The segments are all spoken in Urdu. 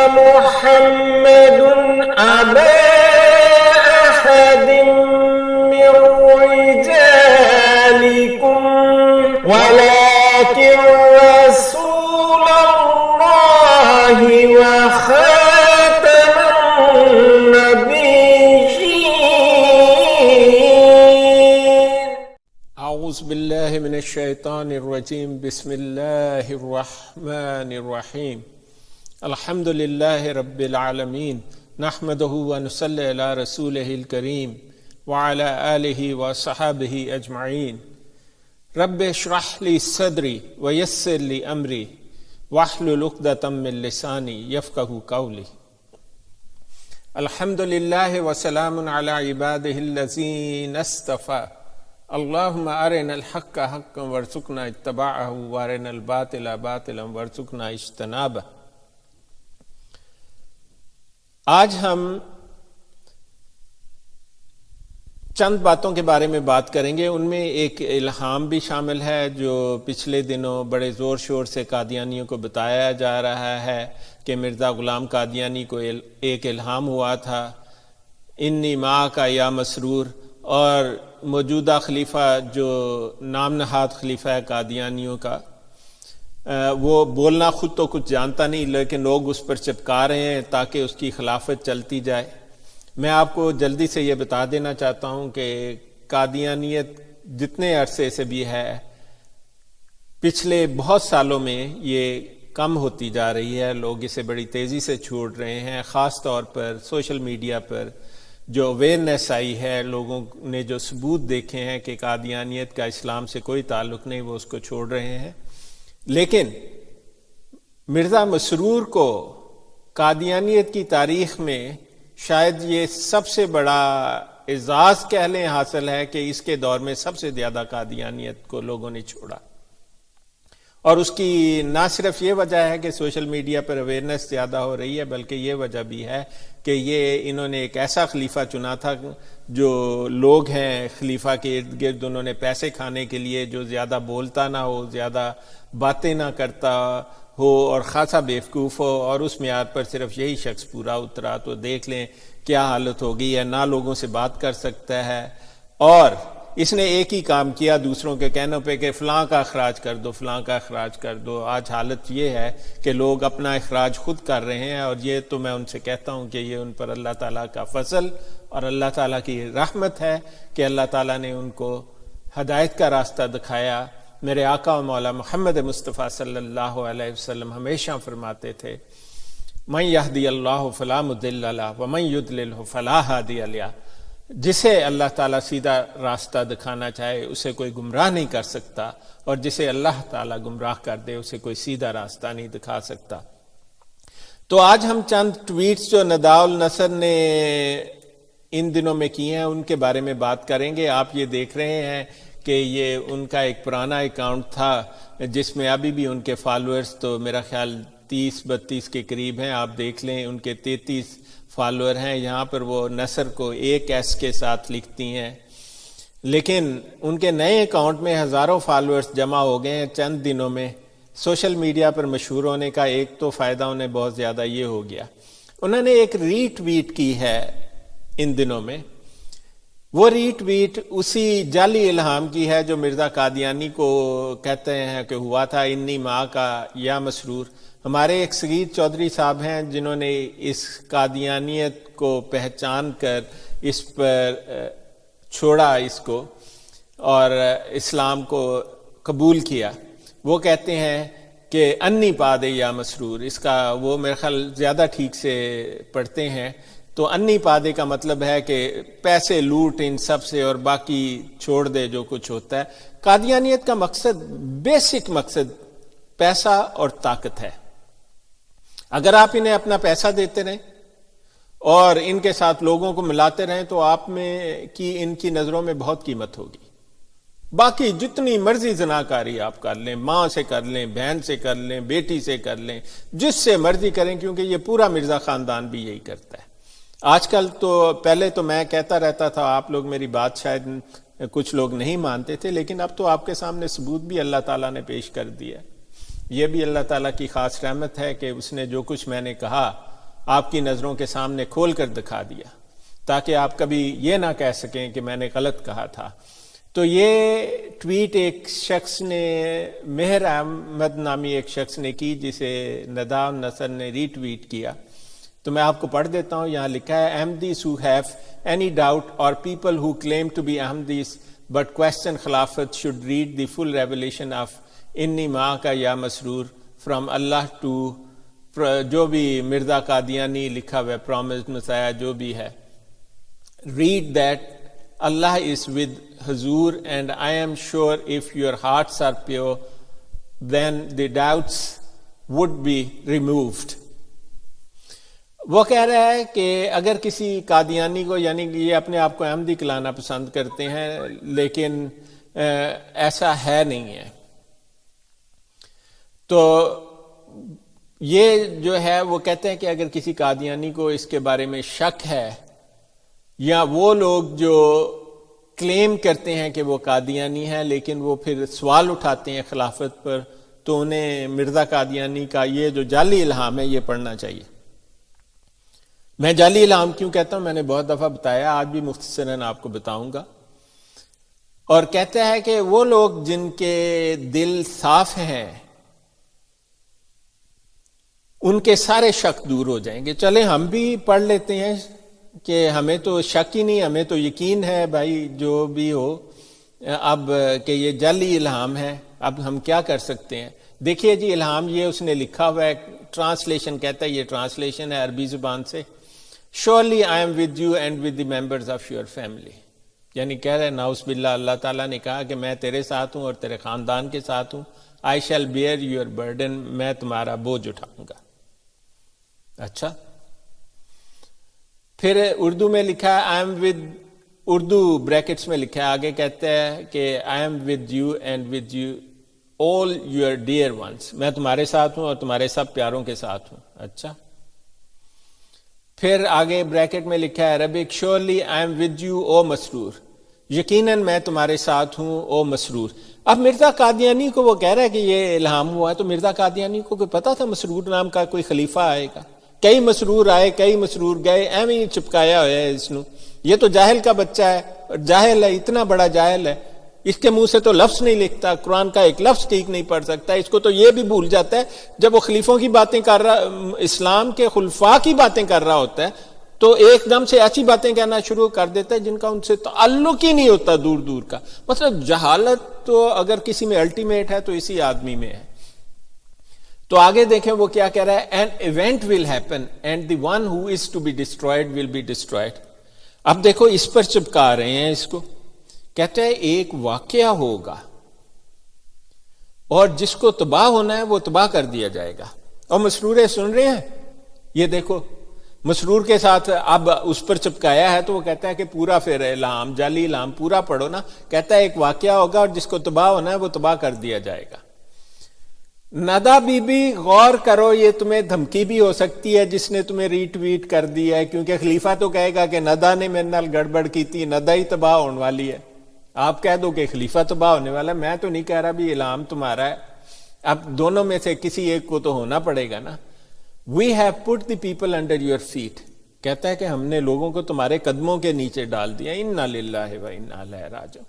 محمد أبا أحد من رجالكم ولكن رسول الله وخاتم النبيين. اعوذ باللہ من الشیطان الرجیم. بسم اللہ الرحمن الرحیم. الحمد للہ رب العالمین. نحمدہ ونصلی علی رسولہ الکریم وعلی آلہ وصحابہ اجمعین. رب اشرح لی صدری ویسر لی امری واحلل عقدۃ من لسانی یفقہوا قولی. الحمد للہ وسلام علی عبادہ الذین اصطفیٰ. اللہم ارنا الحق حقا وارزقنا اتباعہ وارنا الباطل باطلا وارزقنا اجتنابہ. آج ہم چند باتوں کے بارے میں بات کریں گے. ان میں ایک الہام بھی شامل ہے جو پچھلے دنوں بڑے زور شور سے قادیانیوں کو بتایا جا رہا ہے کہ مرزا غلام قادیانی کو ایک الہام ہوا تھا، انی معاک یا مسرور. اور موجودہ خلیفہ جو نام نہاد خلیفہ ہے قادیانیوں کا، وہ بولنا خود تو کچھ جانتا نہیں، لیکن لوگ اس پر چپکا رہے ہیں تاکہ اس کی خلافت چلتی جائے. میں آپ کو جلدی سے یہ بتا دینا چاہتا ہوں کہ قادیانیت جتنے عرصے سے بھی ہے، پچھلے بہت سالوں میں یہ کم ہوتی جا رہی ہے. لوگ اسے بڑی تیزی سے چھوڑ رہے ہیں. خاص طور پر سوشل میڈیا پر جو اویئرنیس آئی ہے، لوگوں نے جو ثبوت دیکھے ہیں کہ قادیانیت کا اسلام سے کوئی تعلق نہیں، وہ اس کو چھوڑ رہے ہیں. لیکن مرزا مسرور کو قادیانیت کی تاریخ میں شاید یہ سب سے بڑا اعزاز کہہ لیں حاصل ہے کہ اس کے دور میں سب سے زیادہ قادیانیت کو لوگوں نے چھوڑا. اور اس کی نہ صرف یہ وجہ ہے کہ سوشل میڈیا پر اویئرنیس زیادہ ہو رہی ہے، بلکہ یہ وجہ بھی ہے کہ انہوں نے ایک ایسا خلیفہ چنا تھا جو لوگ ہیں خلیفہ کے ارد گرد، انہوں نے پیسے کھانے کے لیے، جو زیادہ بولتا نہ ہو، زیادہ باتیں نہ کرتا ہو اور خاصا بیوقوف ہو، اور اس معیار پر صرف یہی شخص پورا اترا. تو دیکھ لیں کیا حالت ہو گئی ہے. نہ لوگوں سے بات کر سکتا ہے، اور اس نے ایک ہی کام کیا دوسروں کے کہنوں پہ کہ فلاں کا اخراج کر دو، فلاں کا اخراج کر دو. آج حالت یہ ہے کہ لوگ اپنا اخراج خود کر رہے ہیں، اور یہ تو میں ان سے کہتا ہوں کہ یہ ان پر اللہ تعالیٰ کا فضل اور اللہ تعالیٰ کی رحمت ہے کہ اللہ تعالیٰ نے ان کو ہدایت کا راستہ دکھایا. میرے آقا و مولا محمد مصطفیٰ صلی اللہ علیہ وسلم ہمیشہ فرماتے تھے من یہدی اللہ فلا مضل لہ ومن یضللہ فلا ہادی لہ. جسے اللہ تعالیٰ سیدھا راستہ دکھانا چاہے اسے کوئی گمراہ نہیں کر سکتا، اور جسے اللہ تعالیٰ گمراہ کر دے اسے کوئی سیدھا راستہ نہیں دکھا سکتا. تو آج ہم چند ٹویٹس جو نداء النصر نے ان دنوں میں کیے ہیں ان کے بارے میں بات کریں گے. آپ یہ دیکھ رہے ہیں کہ یہ ان کا ایک پرانا اکاؤنٹ تھا جس میں ابھی بھی ان کے فالوورز تو میرا خیال 30-32 کے قریب ہیں. آپ دیکھ لیں ان کے 33 فالوور ہیں. یہاں پر وہ نصر کو ایک ایس کے ساتھ لکھتی ہیں، لیکن ان کے نئے اکاؤنٹ میں ہزاروں فالوورز جمع ہو گئے ہیں چند دنوں میں. سوشل میڈیا پر مشہور ہونے کا ایک تو فائدہ انہیں بہت زیادہ یہ ہو گیا، انہوں نے ایک ری ٹویٹ کی ہے ان دنوں میں. وہ ری ٹویٹ اسی جعلی الہام کی ہے جو مرزا قادیانی کو کہتے ہیں کہ ہوا تھا انی ماں کا یا مسرور. ہمارے ایک صغیر چودھری صاحب ہیں جنہوں نے اس قادیانیت کو پہچان کر اس پر چھوڑا اس کو اور اسلام کو قبول کیا. وہ کہتے ہیں کہ انی پادے یا مسرور، اس کا وہ میرے خیال زیادہ ٹھیک سے پڑھتے ہیں. تو انی پادے کا مطلب ہے کہ پیسے لوٹ ان سب سے اور باقی چھوڑ دے جو کچھ ہوتا ہے. قادیانیت کا مقصد، بیسک مقصد پیسہ اور طاقت ہے. اگر آپ انہیں اپنا پیسہ دیتے رہیں اور ان کے ساتھ لوگوں کو ملاتے رہیں تو آپ میں کی ان کی نظروں میں بہت قیمت ہوگی. باقی جتنی مرضی زناکاری آپ کر لیں، ماں سے کر لیں، بہن سے کر لیں، بیٹی سے کر لیں، جس سے مرضی کریں، کیونکہ یہ پورا مرزا خاندان بھی یہی کرتا ہے. آج کل تو پہلے تو میں کہتا رہتا تھا، آپ لوگ میری بات شاید کچھ لوگ نہیں مانتے تھے، لیکن اب تو آپ کے سامنے ثبوت بھی اللہ تعالیٰ نے پیش کر دیا. یہ بھی اللہ تعالیٰ کی خاص رحمت ہے کہ اس نے جو کچھ میں نے کہا آپ کی نظروں کے سامنے کھول کر دکھا دیا تاکہ آپ کبھی یہ نہ کہہ سکیں کہ میں نے غلط کہا تھا. تو یہ ٹویٹ ایک شخص نے، مہر احمد نامی ایک شخص نے کی، جسے ندا نصر نے ری ٹویٹ کیا. تو میں آپ کو پڑھ دیتا ہوں. یہاں لکھا ہے Ahmadis who have any doubt or people who claim to be Ahmadis but question خلافت should read the full revelation of انی ماں کا یا مسرور from Allah to جو بھی مرزا قادیانی لکھا ہوا ہے، promised Messiah جو بھی ہے. read that Allah is with Hazur and I am sure if your hearts are pure then the doubts would be removed. وہ کہہ رہا ہے کہ اگر کسی قادیانی کو، یعنی کہ یہ اپنے آپ کو احمدی کہلانا پسند کرتے ہیں لیکن ایسا ہے نہیں ہے، تو یہ جو ہے وہ کہتے ہیں کہ اگر کسی قادیانی کو اس کے بارے میں شک ہے، یا وہ لوگ جو کلیم کرتے ہیں کہ وہ قادیانی ہیں لیکن وہ پھر سوال اٹھاتے ہیں خلافت پر، تو انہیں مرزا قادیانی کا یہ جو جعلی الہام ہے یہ پڑھنا چاہیے. میں جعلی الہام کیوں کہتا ہوں میں نے بہت دفعہ بتایا، آج بھی مختصراً آپ کو بتاؤں گا. اور کہتا ہے کہ وہ لوگ جن کے دل صاف ہیں ان کے سارے شک دور ہو جائیں گے. چلیں ہم بھی پڑھ لیتے ہیں کہ ہمیں تو شک ہی نہیں، ہمیں تو یقین ہے بھائی جو بھی ہو اب کہ یہ جعلی الہام ہے. اب ہم کیا کر سکتے ہیں؟ دیکھیے جی، الہام یہ اس نے لکھا ہوا ہے، ٹرانسلیشن کہتا ہے، یہ ٹرانسلیشن ہے عربی زبان سے. Surely I am with you and with the members of your family. یعنی کہہ رہے نعوذ باللہ، اللہ تعالیٰ نے کہا کہ میں تیرے ساتھ ہوں اور تیرے خاندان کے ساتھ ہوں. I shall bear your burden. میں تمہارا بوجھ اٹھاؤں گا. اچھا، پھر اردو میں لکھا ہے I am with، Urdu brackets میں لکھا ہے، آگے کہتا ہے کہ I am with you and with you all your dear ones. میں تمہارے ساتھ ہوں اور تمہارے سب پیاروں کے ساتھ ہوں. اچھا، پھر آگے بریکٹ میں لکھا ہے Arabic surely I am with you او مسرور، یقیناً میں تمہارے ساتھ ہوں او مسرور. اب مرزا قادیانی کو وہ کہہ رہا ہے کہ یہ الہام ہوا ہے، تو مرزا قادیانی کو کوئی پتا تھا مسرور نام کا کوئی خلیفہ آئے گا؟ کئی مسرور آئے، کئی مسرور گئے، ایویں ہی چپکایا ہوا ہے اس نو. یہ تو جاہل کا بچہ ہے، جاہل ہے، اتنا بڑا جاہل ہے، اس کے منہ سے تو لفظ نہیں لکھتا، قرآن کا ایک لفظ ٹھیک نہیں پڑھ سکتا. اس کو تو یہ بھی بھول جاتا ہے جب وہ خلیفوں کی باتیں کر رہا، اسلام کے خلفاء کی باتیں کر رہا ہوتا ہے تو ایک دم سے ایسی باتیں کہنا شروع کر دیتا ہے جن کا ان سے تعلق ہی نہیں ہوتا دور دور کا. مطلب جہالت تو اگر کسی میں الٹیمیٹ ہے تو اسی آدمی میں ہے. تو آگے دیکھیں وہ کیا کہہ رہا ہے، an event will happen and the one who is to be destroyed will be destroyed. اب دیکھو اس پر چپکا رہے ہیں اس کو، کہتا ہے ایک واقعہ ہوگا اور جس کو تباہ ہونا ہے وہ تباہ کر دیا جائے گا. اور مسرورے سن رہے ہیں، یہ دیکھو مسرور کے ساتھ اب اس پر چپکایا ہے، تو وہ کہتا ہے کہ پورا پھر الہام، جعلی الہام پورا پڑھو نا. کہتا ہے ایک واقعہ ہوگا اور جس کو تباہ ہونا ہے وہ تباہ کر دیا جائے گا. ندا بی بی غور کرو، یہ تمہیں دھمکی بھی ہو سکتی ہے جس نے تمہیں ری ٹویٹ کر دیا ہے، کیونکہ خلیفہ تو کہے گا کہ ندا نے میرے نال گڑبڑ کی تھی، ندا ہی تباہ ہونے والی ہے. آپ کہہ دو کہ خلیفہ تباہ ہونے والا ہے. میں تو نہیں کہہ رہا بھی الہام تمہارا ہے، اب دونوں میں سے کسی ایک کو تو ہونا پڑے گا نا. We have put the people under your feet. کہتا ہے کہ ہم نے لوگوں کو تمہارے قدموں کے نیچے ڈال دیا. انا للہ و انا الیہ راجعون.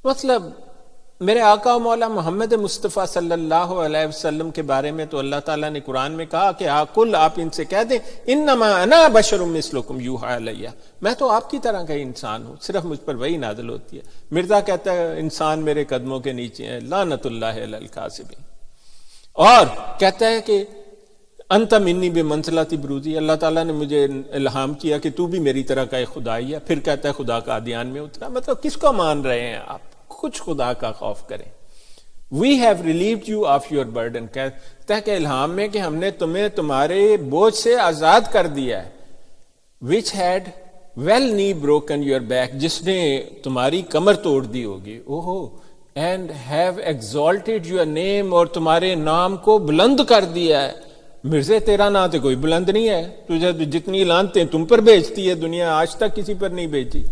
مطلب میرے آقا و مولا محمد مصطفیٰ صلی اللہ علیہ وسلم کے بارے میں تو اللہ تعالیٰ نے قرآن میں کہا کہ کل آپ ان سے کہہ دیں انما انا بشر مثلکم یوحی الیہ، میں تو آپ کی طرح کا انسان ہوں، صرف مجھ پر وحی نازل ہوتی ہے. مرزا کہتا ہے انسان میرے قدموں کے نیچے ہے، لعنت اللہ علی الکاذبین. اور کہتا ہے کہ انت منی بمنزلۃ بروزی، اللہ تعالیٰ نے مجھے الہام کیا کہ تو بھی میری طرح کا ایک خدائی ہے. پھر کہتا ہے خدا قادیان میں اترا. مطلب کس کو مان رہے ہیں آپ؟ کچھ خدا کا خوف کریں. We have relieved you of your burden. کہتا ہے کہ الہام میں کہ ہم نے تمہیں تمہارے بوجھ سے آزاد کر دیا ہے. Which had well nigh broken your back، جس نے تمہاری کمر توڑ دی ہوگی. And have exalted your name، اور تمہارے نام کو بلند کر دیا ہے. مرزے تیرا نام تو کوئی بلند نہیں ہے، تجھے جتنی لانتیں تم پر بھیجتی ہے دنیا، آج تک کسی پر نہیں بھیجی.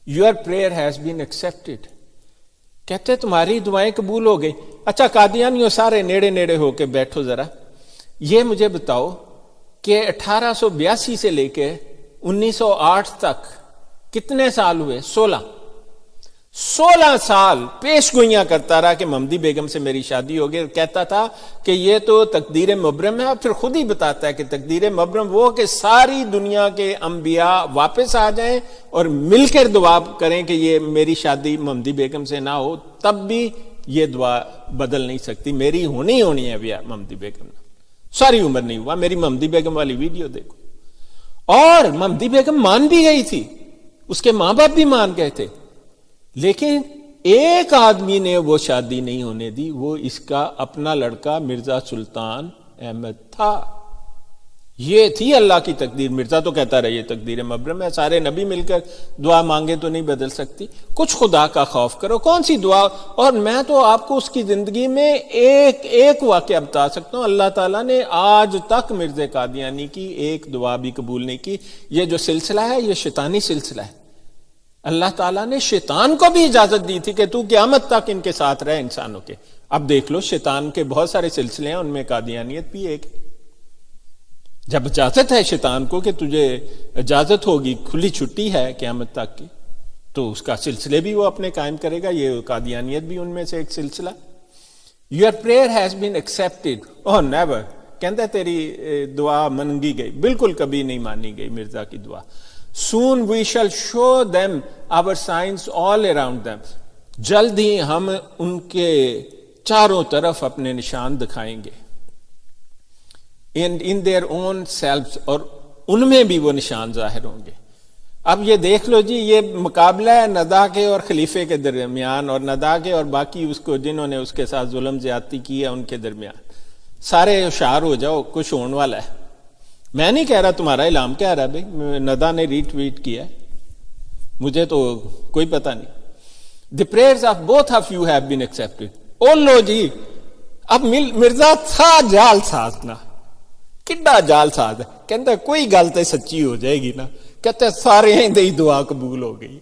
Your prayer has been accepted. کہتے تمہاری دعائیں قبول ہو گئی. اچھا قادیانیوں سارے نیڑے نیڑے ہو کے بیٹھو ذرا، یہ مجھے بتاؤ کہ 1882 سے لے کے 1908 تک کتنے سال ہوئے؟ 16 سال پیش گوئیاں کرتا رہا کہ محمدی بیگم سے میری شادی ہوگی. کہتا تھا کہ یہ تو تقدیر مبرم ہے. اور پھر خود ہی بتاتا ہے کہ تقدیر مبرم وہ کہ ساری دنیا کے انبیاء واپس آ جائیں اور مل کر دعا کریں کہ یہ میری شادی محمدی بیگم سے نہ ہو، تب بھی یہ دعا بدل نہیں سکتی. میری ہونی ہے ابھی محمدی بیگم، ساری عمر نہیں ہوا. میری محمدی بیگم والی ویڈیو دیکھو. اور محمدی بیگم مان بھی گئی تھی، اس کے ماں باپ بھی مان گئے تھے، لیکن ایک آدمی نے وہ شادی نہیں ہونے دی. وہ اس کا اپنا لڑکا مرزا سلطان احمد تھا. یہ تھی اللہ کی تقدیر. مرزا تو کہتا رہا یہ تقدیر مبرم ہے، سارے نبی مل کر دعا مانگے تو نہیں بدل سکتی. کچھ خدا کا خوف کرو. کون سی دعا؟ اور میں تو آپ کو اس کی زندگی میں ایک واقعہ بتا سکتا ہوں. اللہ تعالیٰ نے آج تک مرزا قادیانی کی ایک دعا بھی قبول نہیں کی. یہ جو سلسلہ ہے یہ شیطانی سلسلہ ہے. اللہ تعالیٰ نے شیطان کو بھی اجازت دی تھی کہ تو قیامت تک ان کے ساتھ رہے انسانوں کے. اب دیکھ لو شیطان کے بہت سارے سلسلے ہیں، ان میں قادیانیت بھی ایک. جب اجازت ہے شیطان کو کہ تجھے اجازت ہوگی، کھلی چھٹی ہے قیامت تک کی، تو اس کا سلسلے بھی وہ اپنے قائم کرے گا. یہ قادیانیت بھی ان میں سے ایک سلسلہ. Your prayer has been accepted. Oh never. کہتا ہے تیری دعا مانگی گئی. بالکل کبھی نہیں مانی گئی مرزا کی دعا. Soon we shall show them our signs all around them. جلد ہی ہم ان کے چاروں طرف اپنے نشان دکھائیں گے. And in their own selves. اور ان میں بھی وہ نشان ظاہر ہوں گے. اب یہ دیکھ لو جی، یہ مقابلہ ہے ندا کے اور خلیفے کے درمیان، اور ندا کے اور باقی اس کو جنہوں نے اس کے ساتھ ظلم زیادتی کی ہے ان کے درمیان. سارے ہوشیار ہو جاؤ، کچھ ہونے والا ہے. میں نہیں کہہ رہا، تمہارا اعلام کہہ رہا ہے بھائی، ندا نے ری ٹویٹ کیا ہے، مجھے تو کوئی پتہ نہیں. The prayers of both of you have been accepted. او لو جی، اب مرزا تھا جال ساز نا، کڈا جال ساز ہے. کہتا ہے کوئی گل تو سچی ہو جائے گی نا. کہتا ہے سارے ہی دعا قبول ہو گئی.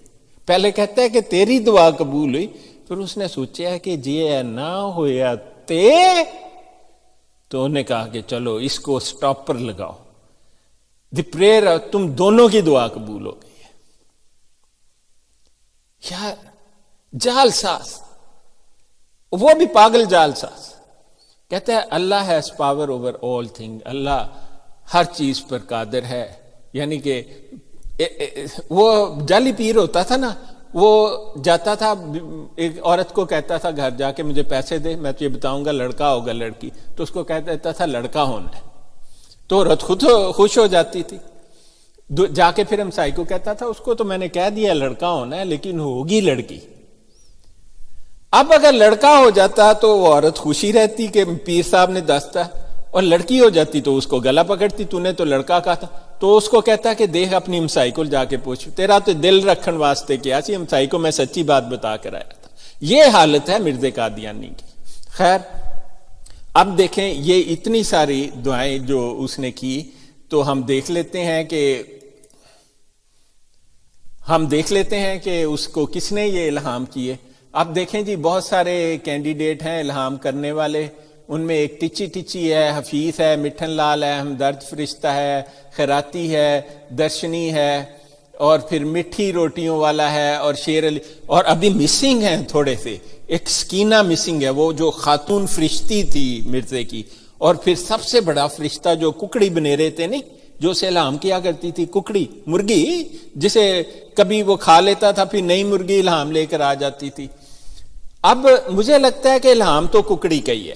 پہلے کہتا ہے کہ تیری دعا قبول ہوئی، پھر اس نے سوچا ہے کہ جی نہ ہویا تو انہیں کہا کہ چلو اس کو سٹاپ پر لگاؤ. دی پریئر، تم دونوں کی دعا قبول ہو گئی ہے. یار جال ساز، وہ بھی پاگل جال ساز. کہتا ہے اللہ has power over all thing. اللہ ہر چیز پر قادر ہے. یعنی کہ وہ جعلی پیر ہوتا تھا نا، وہ جاتا تھا ایک عورت کو کہتا تھا گھر جا کے مجھے پیسے دے، میں تجھے بتاؤں گا لڑکا ہوگا لڑکی. تو اس کو کہتا تھا لڑکا ہونا ہے، تو عورت خود خوش ہو جاتی تھی. جا کے پھر ہمسائی کو کہتا تھا اس کو تو میں نے کہہ دیا لڑکا ہونا ہے لیکن ہوگی لڑکی. اب اگر لڑکا ہو جاتا تو وہ عورت خوشی رہتی کہ پیر صاحب نے دستا، اور لڑکی ہو جاتی تو اس کو گلا پکڑتی، تو نے تو لڑکا کہا تھا. تو اس کو کہتا کہ دیکھ اپنی ہمسائی کو جا کے پوچھ، تیرا تو دل رکھن واسطے کیا سی، ہمسائی کو میں سچی بات بتا کر آیا تھا. یہ حالت ہے مرزا قادیانی کی. خیر اب دیکھیں یہ اتنی ساری دعائیں جو اس نے کی، تو ہم دیکھ لیتے ہیں کہ اس کو کس نے یہ الہام کیے. اب دیکھیں جی بہت سارے کینڈیڈیٹ ہیں الہام کرنے والے. ان میں ایک ٹچی ٹچی ہے، حفیظ ہے، مٹھن لال ہے، ہمدرد فرشتہ ہے، خیراتی ہے، درشنی ہے، اور پھر میٹھی روٹیوں والا ہے، اور شیر علی. اور ابھی مسنگ ہیں تھوڑے سے، ایک سکینہ مسنگ ہے، وہ جو خاتون فرشتی تھی مرزے کی. اور پھر سب سے بڑا فرشتہ جو ککڑی بنے رہے تھے نہیں، جو اسے الہام کیا کرتی تھی، ککڑی مرغی جسے کبھی وہ کھا لیتا تھا پھر نئی مرغی الہام لے کر آ جاتی تھی. اب مجھے لگتا ہے کہ الہام تو ککڑی کا ہی ہے،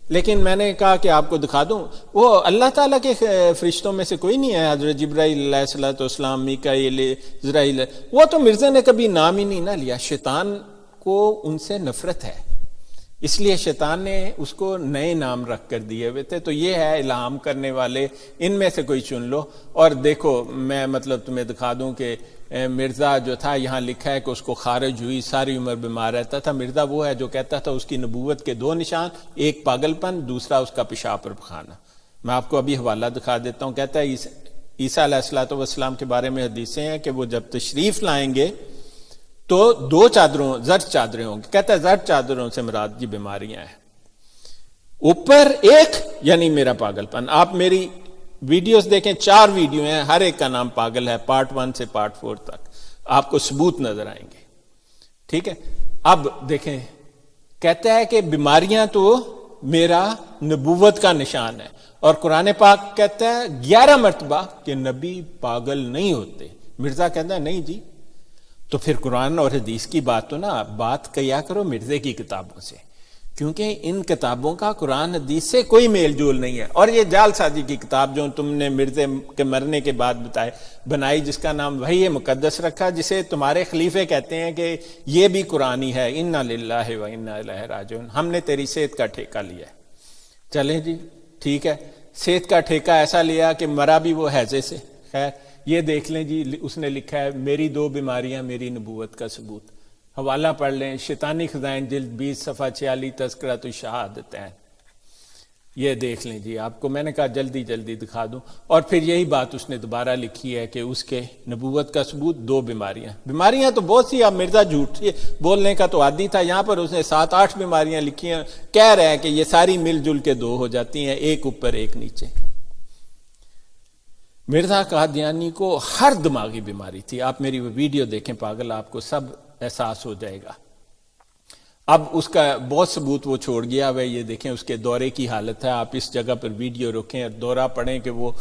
لیکن میں نے کہا کہ آپ کو دکھا دوں، وہ اللہ تعالیٰ کے فرشتوں میں سے کوئی نہیں ہے. حضرت جبرائیل علیہ الصلوۃ والسلام، میکائیل، عزرائیل، وہ تو مرزا نے کبھی نام ہی نہیں نہ لیا. شیطان کو ان سے نفرت ہے، اس لیے شیطان نے اس کو نئے نام رکھ کر دیے ہوئے تھے. تو یہ ہے الہام کرنے والے، ان میں سے کوئی چن لو. اور دیکھو میں مطلب تمہیں دکھا دوں کہ مرزا جو تھا، یہاں لکھا ہے کہ اس کو خارج ہوئی، ساری عمر بیمار رہتا تھا. مرزا وہ ہے جو کہتا تھا اس کی نبوت کے 2 نشان، ایک پاگل پن، دوسرا اس کا پیشاب پر پخانا. میں آپ کو ابھی حوالہ دکھا دیتا ہوں. کہتا ہے عیسیٰ علیہ الصلوۃ والسلام کے بارے میں حدیثیں ہیں کہ وہ جب تشریف لائیں گے تو 2 چادروں، زرد چادریں ہوں گی. کہتا ہے زرد چادروں سے مراد یہ بیماریاں ہیں. اوپر ایک یعنی میرا پاگل پن، آپ میری ویڈیوز دیکھیں، 4 ویڈیو ہیں، ہر ایک کا نام پاگل ہے، پارٹ 1 سے پارٹ 4 تک آپ کو ثبوت نظر آئیں گے. ٹھیک ہے. اب دیکھیں، کہتا ہے کہ بیماریاں تو میرا نبوت کا نشان ہے، اور قرآن پاک کہتا ہے 11 مرتبہ کہ نبی پاگل نہیں ہوتے. مرزا کہتا ہے نہیں جی. تو پھر قرآن اور حدیث کی بات تو نا بات کیا کرو مرزے کی کتابوں سے، کیونکہ ان کتابوں کا قرآن حدیث سے کوئی میل جول نہیں ہے. اور یہ جعل سازی کی کتاب جو تم نے مرزے کے مرنے کے بعد بنائی، جس کا نام وحی مقدس رکھا، جسے تمہارے خلیفے کہتے ہیں کہ یہ بھی قرآنی ہے، انا للہ و انا الیہ راجعون، ہم نے تیری صحت کا ٹھیکہ لیا ہے. چلیں جی ٹھیک ہے، صحت کا ٹھیکہ ایسا لیا کہ مرا بھی وہ ہیضے سے. خیر یہ دیکھ لیں جی، اس نے لکھا ہے میری 2 بیماریاں میری نبوت کا ثبوت. حوالہ پڑھ لیں، شیطانی خزائن جلد 20 صفحہ 46 تذکرۃ الشہادتین. یہ دیکھ لیں جی، آپ کو میں نے کہا جلدی جلدی دکھا دوں. اور پھر یہی بات اس نے دوبارہ لکھی ہے کہ اس کے نبوت کا ثبوت 2 بیماریاں تو بہت سی. اب مرزا جھوٹ بولنے کا تو عادی تھا، یہاں پر اس نے 7-8 بیماریاں لکھی ہیں، کہہ رہے ہیں کہ یہ ساری مل جل کے 2 ہو جاتی ہیں، ایک اوپر ایک نیچے. مرزا قادیانی کو ہر دماغی بیماری تھی. آپ میری وہ ویڈیو دیکھیں پاگل، آپ کو سب احساس ہو جائے گا. اب اس کا بہت ثبوت وہ چھوڑ گیا ہے. یہ دیکھیں اس کے دورے کی حالت ہے. آپ اس جگہ پر ویڈیو رکھیں اور دورہ پڑھیں کہ وہ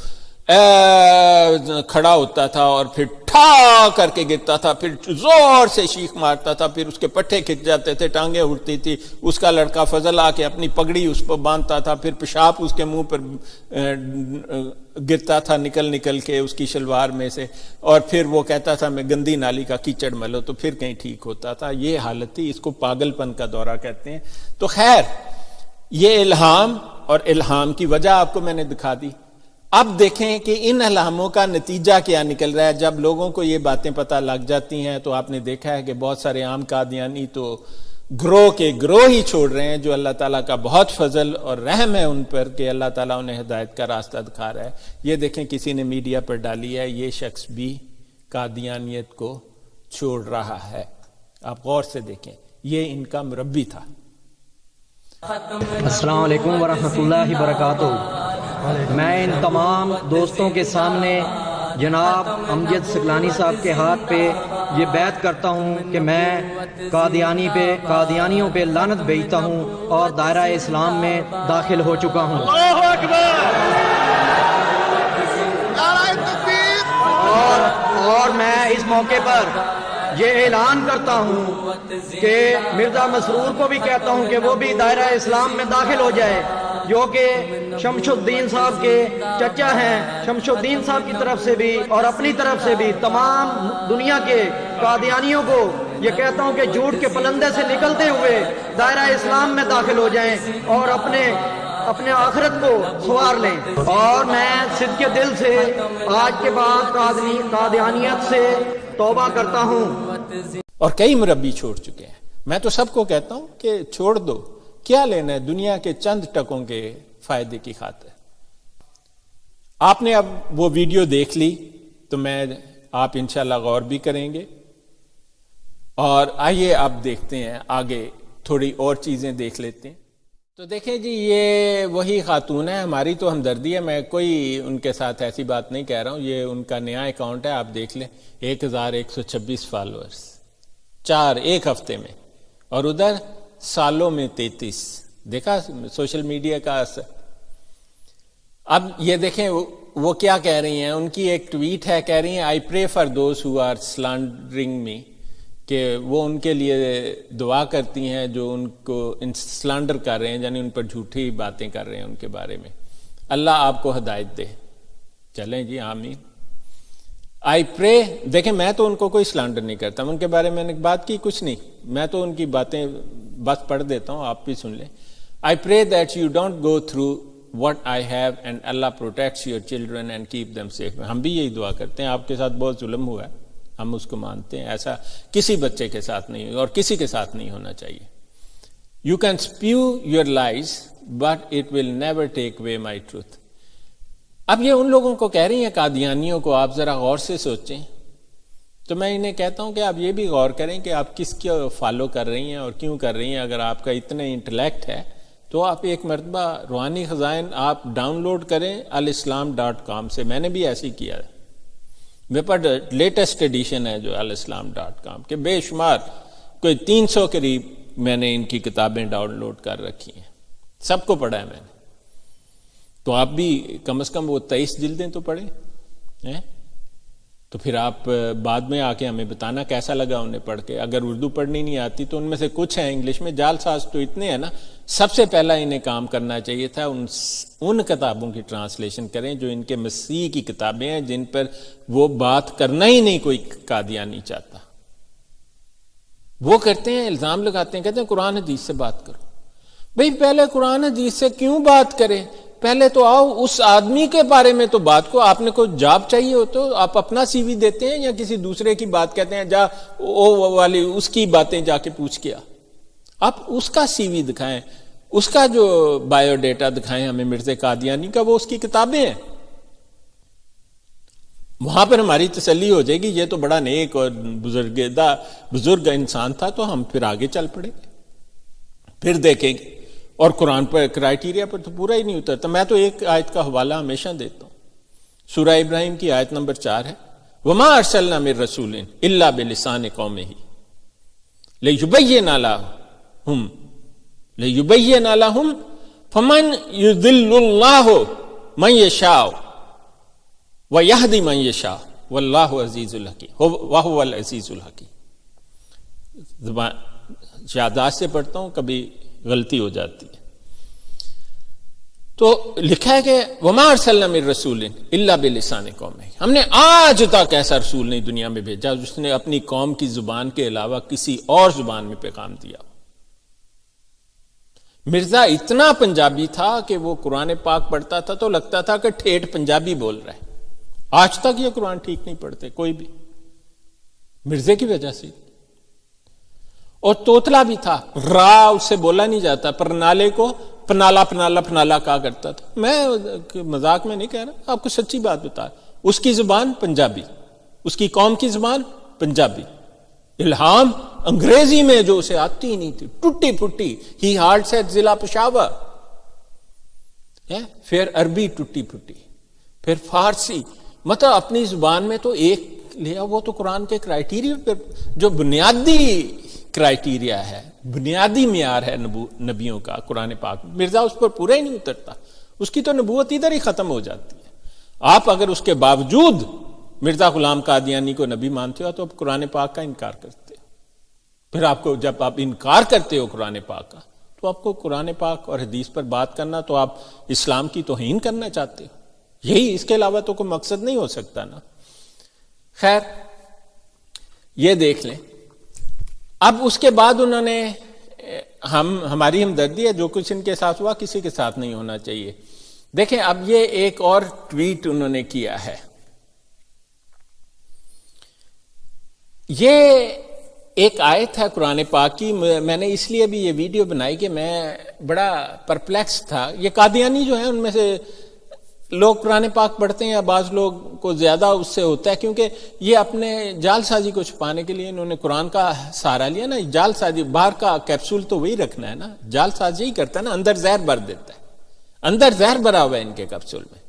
کھڑا ہوتا تھا اور پھر ٹھا کر کے گرتا تھا، پھر زور سے شیخ مارتا تھا، پھر اس کے پٹھے کھچ جاتے تھے، ٹانگیں اڑتی تھی. اس کا لڑکا فضل آ کے اپنی پگڑی اس پر باندھتا تھا، پھر پیشاب اس کے منہ پر گرتا تھا نکل کے اس کی شلوار میں سے، اور پھر وہ کہتا تھا میں گندی نالی کا کیچڑ ملو، تو پھر کہیں ٹھیک ہوتا تھا. یہ حالت تھی. اس کو پاگل پن کا دورہ کہتے ہیں. تو خیر یہ الہام اور الہام کی وجہ آپ کو میں نے دکھا دی. اب دیکھیں کہ ان الہاموں کا نتیجہ کیا نکل رہا ہے. جب لوگوں کو یہ باتیں پتہ لگ جاتی ہیں تو آپ نے دیکھا ہے کہ بہت سارے عام قادیانی تو گروہ کے گروہ ہی چھوڑ رہے ہیں، جو اللہ تعالیٰ کا بہت فضل اور رحم ہے ان پر کہ اللہ تعالیٰ انہیں ہدایت کا راستہ دکھا رہا ہے. یہ دیکھیں کسی نے میڈیا پر ڈالی ہے، یہ شخص بھی قادیانیت کو چھوڑ رہا ہے. آپ غور سے دیکھیں، یہ ان کا مربی تھا. السلام علیکم ورحمۃ اللہ وبرکاتہ. میں ان تمام دوستوں کے سامنے جناب امجد سکلانی صاحب کے ہاتھ پہ یہ بیعت کرتا ہوں کہ میں قادیانیوں پہ لعنت بھیجتا ہوں اور دائرہ اسلام میں داخل ہو چکا ہوں. اور میں اس موقع پر یہ اعلان کرتا ہوں کہ مرزا مسرور کو بھی کہتا ہوں کہ وہ بھی دائرہ اسلام میں داخل ہو جائے، جو کہ شمس الدین صاحب کے چچا ہیں. شمس الدین صاحب کی طرف سے بھی اور اپنی طرف سے بھی تمام دنیا کے قادیانیوں کو یہ کہتا ہوں کہ جھوٹ کے پلندے سے نکلتے ہوئے دائرہ اسلام میں داخل ہو جائیں اور اپنے آخرت کو سنوار لیں. اور میں صدق دل سے آج کے بعد قادیانیت سے توبہ کرتا ہوں. اور کئی مربی چھوڑ چکے ہیں. میں تو سب کو کہتا ہوں کہ چھوڑ دو، کیا لینا ہے دنیا کے چند ٹکوں کے فائدے کی خاطر. آپ نے اب وہ ویڈیو دیکھ لی تو میں آپ انشاءاللہ غور بھی کریں گے. اور آئیے آپ دیکھتے ہیں آگے تھوڑی اور چیزیں دیکھ لیتے ہیں. تو دیکھیں جی، یہ وہی خاتون ہے، ہماری تو ہمدردی ہے. میں کوئی ان کے ساتھ ایسی بات نہیں کہہ رہا ہوں. یہ ان کا نیا اکاؤنٹ ہے، آپ دیکھ لیں. 1126 فالوورز 4 ایک ہفتے میں، اور ادھر سالوں میں 33. دیکھا سوشل میڈیا کا اثر. اب یہ دیکھیں وہ کیا کہہ رہی ہیں. ان کی ایک ٹویٹ ہے، کہہ رہی ہیں I pray for those who are slandering me, کہ وہ ان کے لیے دعا کرتی ہیں جو ان کو سلانڈر کر رہے ہیں، یعنی ان پر جھوٹی باتیں کر رہے ہیں ان کے بارے میں. اللہ آپ کو ہدایت دے. چلیں جی آمین. آئی پرے. دیکھیں میں تو ان کو کوئی سلانڈر نہیں کرتا، ان کے بارے میں نے بات کی کچھ نہیں، میں تو ان کی باتیں بس پڑھ دیتا ہوں، آپ بھی سن لیں. I pray that you don't go through what I have and Allah protects your children and keep them safe. ہم بھی یہی دعا کرتے ہیں. آپ کے ساتھ بہت ظلم ہوا ہے، ہم اس کو مانتے ہیں. ایسا کسی بچے کے ساتھ نہیں اور کسی کے ساتھ نہیں ہونا چاہیے. You can spew your lies but it will never take away my truth. اب یہ ان لوگوں کو کہہ رہی ہیں قادیانیوں کو، آپ ذرا غور سے سوچیں. تو میں انہیں کہتا ہوں کہ آپ یہ بھی غور کریں کہ آپ کس کو فالو کر رہی ہیں اور کیوں کر رہی ہیں. اگر آپ کا اتنا انٹلیکٹ ہے تو آپ ایک مرتبہ روحانی خزائن آپ ڈاؤن لوڈ کریں الاسلام.com سے. میں نے بھی ایسے ہی کیا ہے. میرے پاس لیٹسٹ ایڈیشن ہے جو الاسلام.com کے بے شمار کوئی 300 قریب میں نے ان کی کتابیں ڈاؤن لوڈ کر رکھی ہیں. سب کو پڑھا ہے میں نے. تو آپ بھی کم از کم وہ 23 جلدیں تو پڑھیں. تو پھر آپ بعد میں آ کے ہمیں بتانا کیسا لگا انہیں پڑھ کے. اگر اردو پڑھنی نہیں آتی تو ان میں سے کچھ ہیں انگلش میں. جال ساز تو اتنے ہیں نا. سب سے پہلا انہیں کام کرنا چاہیے تھا ان کتابوں کی ٹرانسلیشن کریں جو ان کے مسیح کی کتابیں ہیں, جن پر وہ بات کرنا ہی نہیں کوئی قادیانی چاہتا. وہ کرتے ہیں, الزام لگاتے ہیں, کہتے ہیں قرآن حدیث سے بات کرو. بھئی پہلے قرآن حدیث سے کیوں بات کریں؟ پہلے تو آؤ اس آدمی کے بارے میں تو بات کو. آپ نے کوئی جاب چاہیے ہو تو آپ اپنا سی وی دیتے ہیں یا کسی دوسرے کی بات کہتے ہیں جا او والی اس کی باتیں جا کے پوچھ کے آ. آپ اس کا سی وی دکھائیں, اس کا جو بایو ڈیٹا دکھائیں ہمیں مرزا قادیانی کا, وہ اس کی کتابیں ہیں. وہاں پر ہماری تسلی ہو جائے گی یہ تو بڑا نیک اور بزرگ انسان تھا, تو ہم پھر آگے چل پڑیں گے, پھر دیکھیں گے. اور قرآن پر کرائیٹیریا پر تو پورا ہی نہیں اترتا. میں تو ایک آیت کا حوالہ ہمیشہ دیتا ہوں. سورہ ابراہیم کی آیت نمبر 4 ہے, وَمَا أَرْسَلْنَا مِن رَّسُولٍ إِلَّا بِلِسَانِ قَوْمِهِ لِيُبَيِّنَ لَهُمْ فَمَن يُضِلُّ اللَّهُ مَن يَشَاءُ وَيَهْدِي مَن يَشَاءُ وَاللَّهُ عَزِيزٌ الْحَكِيمٌ وَهُوَ الْعَزِيزُ الْحَكِيمُ. زبان یادداشت سے پڑھتا ہوں, کبھی غلطی ہو جاتی ہے. تو لکھا ہے کہ وَمَا أَرْسَلْنَا مِن رَّسُولٍ إِلَّا بِلِسَانِ قَوْمِهِ. ہم نے آج تک ایسا رسول نہیں دنیا میں بھیجا جس نے اپنی قوم کی زبان کے علاوہ کسی اور زبان میں پیغام دیا. مرزا اتنا پنجابی تھا کہ وہ قرآن پاک پڑھتا تھا تو لگتا تھا کہ ٹھیٹھ پنجابی بول رہا ہے. آج تک یہ قرآن ٹھیک نہیں پڑھتے کوئی بھی, مرزے کی وجہ سے. اور توتلا بھی تھا, را اس سے بولا نہیں جاتا, پرنالے کو پنالا پنالا پنالا کہا کرتا تھا. میں مذاق میں نہیں کہہ رہا, آپ کو سچی بات بتا. اس کی زبان پنجابی, اس کی قوم کی زبان پنجابی. الہام انگریزی میں جو اسے آتی نہیں تھی, ٹوٹی پھٹی, ہی ہارڈ سیٹ ضلع پشاور. پھر عربی ٹوٹی پھٹی, پھر فارسی. مطلب اپنی زبان میں تو ایک لیا. وہ تو قرآن کے کرائیٹیریا پر جو بنیادی کرائیٹیریا ہے, بنیادی معیار ہے نبیوں کا قرآن پاک, مرزا اس پر پورا ہی نہیں اترتا. اس کی تو نبوت ادھر ہی ختم ہو جاتی ہے. آپ اگر اس کے باوجود مرزا غلام قادیانی کو نبی مانتے ہو تو آپ قرآن پاک کا انکار کرتے ہو. پھر آپ کو جب آپ انکار کرتے ہو قرآن پاک کا تو آپ کو قرآن پاک اور حدیث پر بات کرنا تو آپ اسلام کی توہین کرنا چاہتے ہو. یہی, اس کے علاوہ تو کوئی مقصد نہیں ہو سکتا نا. خیر یہ دیکھ لیں. اب اس کے بعد انہوں نے ہماری ہمدردی ہے, جو کچھ ان کے ساتھ ہوا کسی کے ساتھ نہیں ہونا چاہیے. دیکھیں اب یہ ایک اور ٹویٹ انہوں نے کیا ہے. یہ ایک آیت ہے قرآن پاک کی. میں نے اس لیے بھی یہ ویڈیو بنائی کہ میں بڑا پرپلیکس تھا. یہ قادیانی جو ہیں ان میں سے لوگ قرآن پاک پڑھتے ہیں, یا بعض لوگ کو زیادہ اس سے ہوتا ہے, کیونکہ یہ اپنے جال سازی کو چھپانے کے لیے انہوں نے قرآن کا سہارا لیا نا. جال سازی, باہر کا کیپسول تو وہی رکھنا ہے نا, جال سازی ہی کرتا ہے نا, اندر زہر بھر دیتا ہے. اندر زہر بھرا ہوا ہے ان کے کیپسول میں,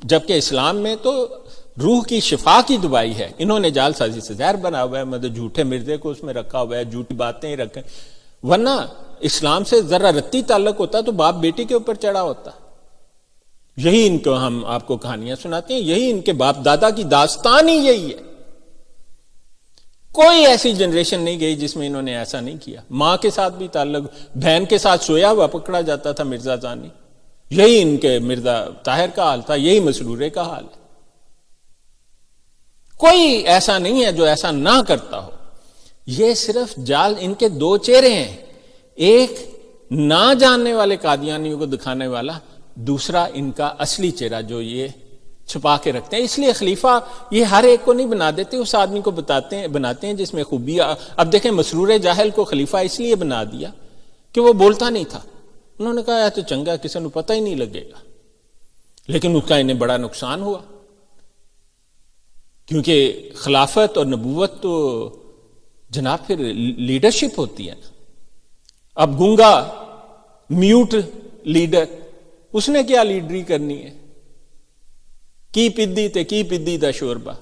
جبکہ اسلام میں تو روح کی شفا کی دوائی ہے. انہوں نے جال سازی سے زہر بنا ہوا ہے, مطلب جھوٹے مرزے کو اس میں رکھا ہوا ہے, جھوٹی باتیں ہی رکھیں. ورنہ اسلام سے ذرا رتی تعلق ہوتا تو باپ بیٹی کے اوپر چڑھا ہوتا. یہی ان کو ہم آپ کو کہانیاں سناتے ہیں, یہی ان کے باپ دادا کی داستان ہی یہی ہے. کوئی ایسی جنریشن نہیں گئی جس میں انہوں نے ایسا نہیں کیا. ماں کے ساتھ بھی تعلق, بہن کے ساتھ سویا ہوا پکڑا جاتا تھا مرزا زانی. یہی ان کے مرزا طاہر کا حال تھا, یہی مسرورے کا حال ہے. کوئی ایسا نہیں ہے جو ایسا نہ کرتا ہو. یہ صرف جال, ان کے دو چہرے ہیں, ایک نہ جاننے والے قادیانیوں کو دکھانے والا, دوسرا ان کا اصلی چہرہ جو یہ چھپا کے رکھتے ہیں. اس لیے خلیفہ یہ ہر ایک کو نہیں بنا دیتے, اس آدمی کو بناتے ہیں جس میں خوبی. اب دیکھیں مسرور جاہل کو خلیفہ اس لیے بنا دیا کہ وہ بولتا نہیں تھا. انہوں نے کہا تو چنگا, کسی کو پتہ ہی نہیں لگے گا. لیکن اس کا انہیں بڑا نقصان ہوا, کیونکہ خلافت اور نبوت تو جناب پھر لیڈرشپ ہوتی ہے نا. اب گونگا میوٹ لیڈر، اس نے کیا لیڈری کرنی ہے؟ کی پدی دا شوربا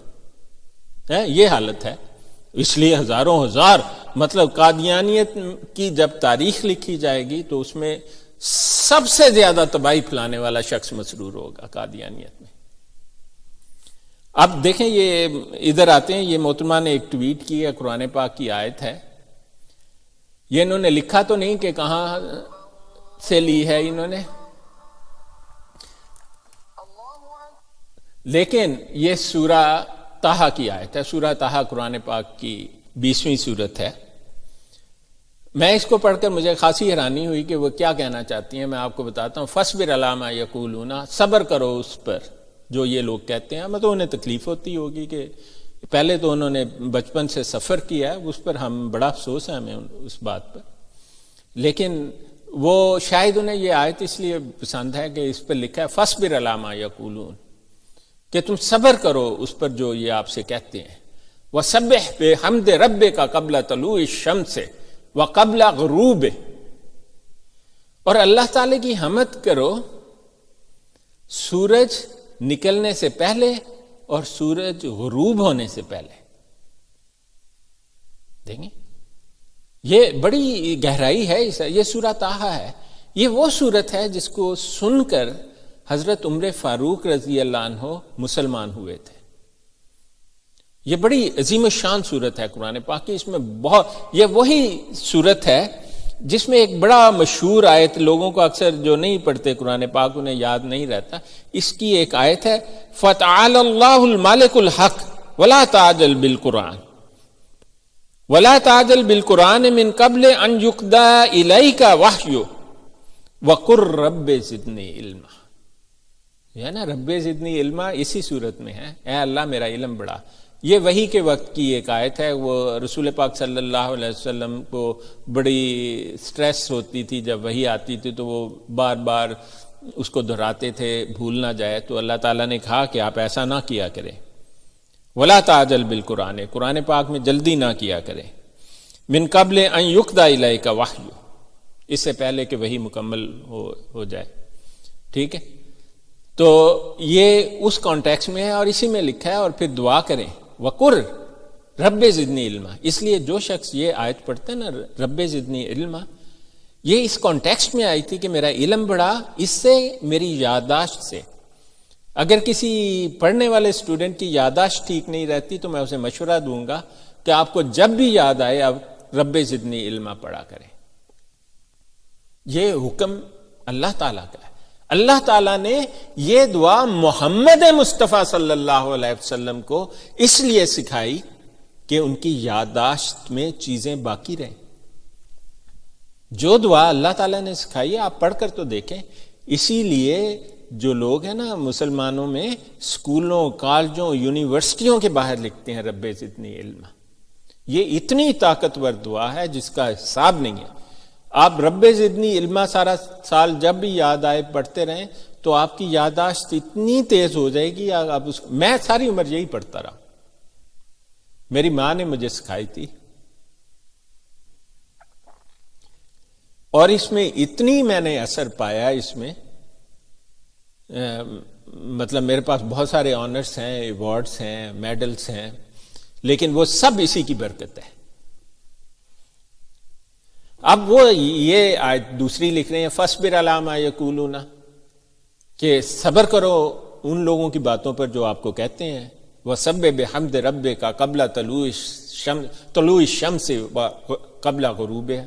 ہے، یہ حالت ہے۔ اس لیے ہزاروں ہزار مطلب قادیانیت کی جب تاریخ لکھی جائے گی تو اس میں سب سے زیادہ تباہی پھیلانے والا شخص مسرور ہوگا قادیانیت میں۔ اب دیکھیں یہ ادھر آتے ہیں، یہ محترمہ نے ایک ٹویٹ کی ہے، قرآن پاک کی آیت ہے، یہ انہوں نے لکھا تو نہیں کہ کہاں سے لی ہے انہوں نے، لیکن یہ سورہ طٰہٰ کی آیت ہے۔ سورہ طٰہٰ قرآن پاک کی 20ویں سورت ہے۔ میں اس کو پڑھ کر مجھے خاصی حیرانی ہوئی کہ وہ کیا کہنا چاہتی ہیں، میں آپ کو بتاتا ہوں۔ فَاصْبِرْ عَلَىٰ مَا يَقُولُونَ، صبر کرو اس پر جو یہ لوگ کہتے ہیں۔ تو انہیں تکلیف ہوتی ہوگی کہ پہلے تو انہوں نے بچپن سے سفر کیا ہے، اس پر ہم بڑا افسوس ہے ہمیں اس بات پر، لیکن وہ شاید انہیں یہ آیت اس لیے پسند ہے کہ اس پر لکھا ہے فَاصْبِرْ عَلَىٰ مَا يَقُولُونَ، کہ تم صبر کرو اس پر جو یہ آپ سے کہتے ہیں۔ وَسَبِّحْ بِحَمْدِ رَبِّكَ قَبْلَ طُلُوعِ الشَّمْسِ وَقَبْلَ غُرُوبِهِ، اور اللہ تعالی کی حمد کرو سورج نکلنے سے پہلے اور سورج غروب ہونے سے پہلے۔ دیکھیں یہ بڑی گہرائی ہے، یہ سورہ طٰہٰ ہے۔ یہ وہ سورت ہے جس کو سن کر حضرت عمر فاروق رضی اللہ عنہ مسلمان ہوئے تھے۔ یہ بڑی عظیم الشان صورت ہے قرآن پاک کی۔ اس میں یہ وہی صورت ہے جس میں ایک بڑا مشہور آیت، لوگوں کو اکثر جو نہیں پڑھتے قرآن پاک انہیں یاد نہیں رہتا، اس کی ایک آیت ہے فَتَعَالَى اللَّهُ الْمَالِكُ الْحَقِّ وَلَا تَعْجَلْ بِالْقُرْآنِ وَلَا تَعْجَلْ بِالْقُرْآنِ مِنْ قَبْلِ أَنْ يُقْضَىٰ إِلَيْكَ وَحْيُهُ وَقُلْ رَبِّ زِدْنِي عِلْمًا۔ یہ نا رب زدنی علما اسی صورت میں ہے، اے اللہ میرا علم بڑھا۔ یہ وحی کے وقت کی ایک آیت ہے۔ وہ رسول پاک صلی اللہ علیہ وسلم کو بڑی سٹریس ہوتی تھی، جب وحی آتی تھی تو وہ بار بار اس کو دہراتے تھے بھول نہ جائے، تو اللہ تعالیٰ نے کہا کہ آپ ایسا نہ کیا کریں، ولا تعجل بالقرآن، قرآن پاک میں جلدی نہ کیا کریں، من قبل ان یقضی الیک وحی، اس سے پہلے کہ وحی مکمل ہو جائے۔ ٹھیک ہے، تو یہ اس کانٹیکس میں ہے اور اسی میں لکھا ہے۔ اور پھر دعا کریں وقر رب زدنی علما، اس لیے جو شخص یہ آیت پڑھتے ہیں نا رب زدنی علما، یہ اس کانٹیکسٹ میں آئی تھی کہ میرا علم بڑھا، اس سے میری یادداشت سے، اگر کسی پڑھنے والے اسٹوڈنٹ کی یادداشت ٹھیک نہیں رہتی تو میں اسے مشورہ دوں گا کہ آپ کو جب بھی یاد آئے اب رب زدنی علما پڑھا کریں۔ یہ حکم اللہ تعالیٰ کا ہے۔ اللہ تعالیٰ نے یہ دعا محمد مصطفیٰ صلی اللہ علیہ وسلم کو اس لیے سکھائی کہ ان کی یادداشت میں چیزیں باقی رہیں۔ جو دعا اللہ تعالیٰ نے سکھائی ہے آپ پڑھ کر تو دیکھیں۔ اسی لیے جو لوگ ہیں نا مسلمانوں میں اسکولوں، کالجوں، یونیورسٹیوں کے باہر لکھتے ہیں رب زدنی علما، یہ اتنی طاقتور دعا ہے جس کا حساب نہیں ہے۔ آپ رب زدنی علما سارا سال جب بھی یاد آئے پڑھتے رہیں تو آپ کی یادداشت اتنی تیز ہو جائے گی۔ میں ساری عمر یہی پڑھتا رہا، میری ماں نے مجھے سکھائی تھی، اور اس میں اتنی میں نے اثر پایا، اس میں مطلب میرے پاس بہت سارے آنرس ہیں، ایوارڈز ہیں، میڈلز ہیں، لیکن وہ سب اسی کی برکت ہے۔ اب وہ یہ آیت دوسری لکھ رہے ہیں فَاصْبِرْ عَلَىٰ مَا يَقُولُونَ، کہ صبر کرو ان لوگوں کی باتوں پر جو آپ کو کہتے ہیں، وَسَبِّحْ بِحَمْدِ رَبِّكَ قَبْلَ طُلُوعِ الشَّمْسِ وَقَبْلَ غُرُوبِهَا،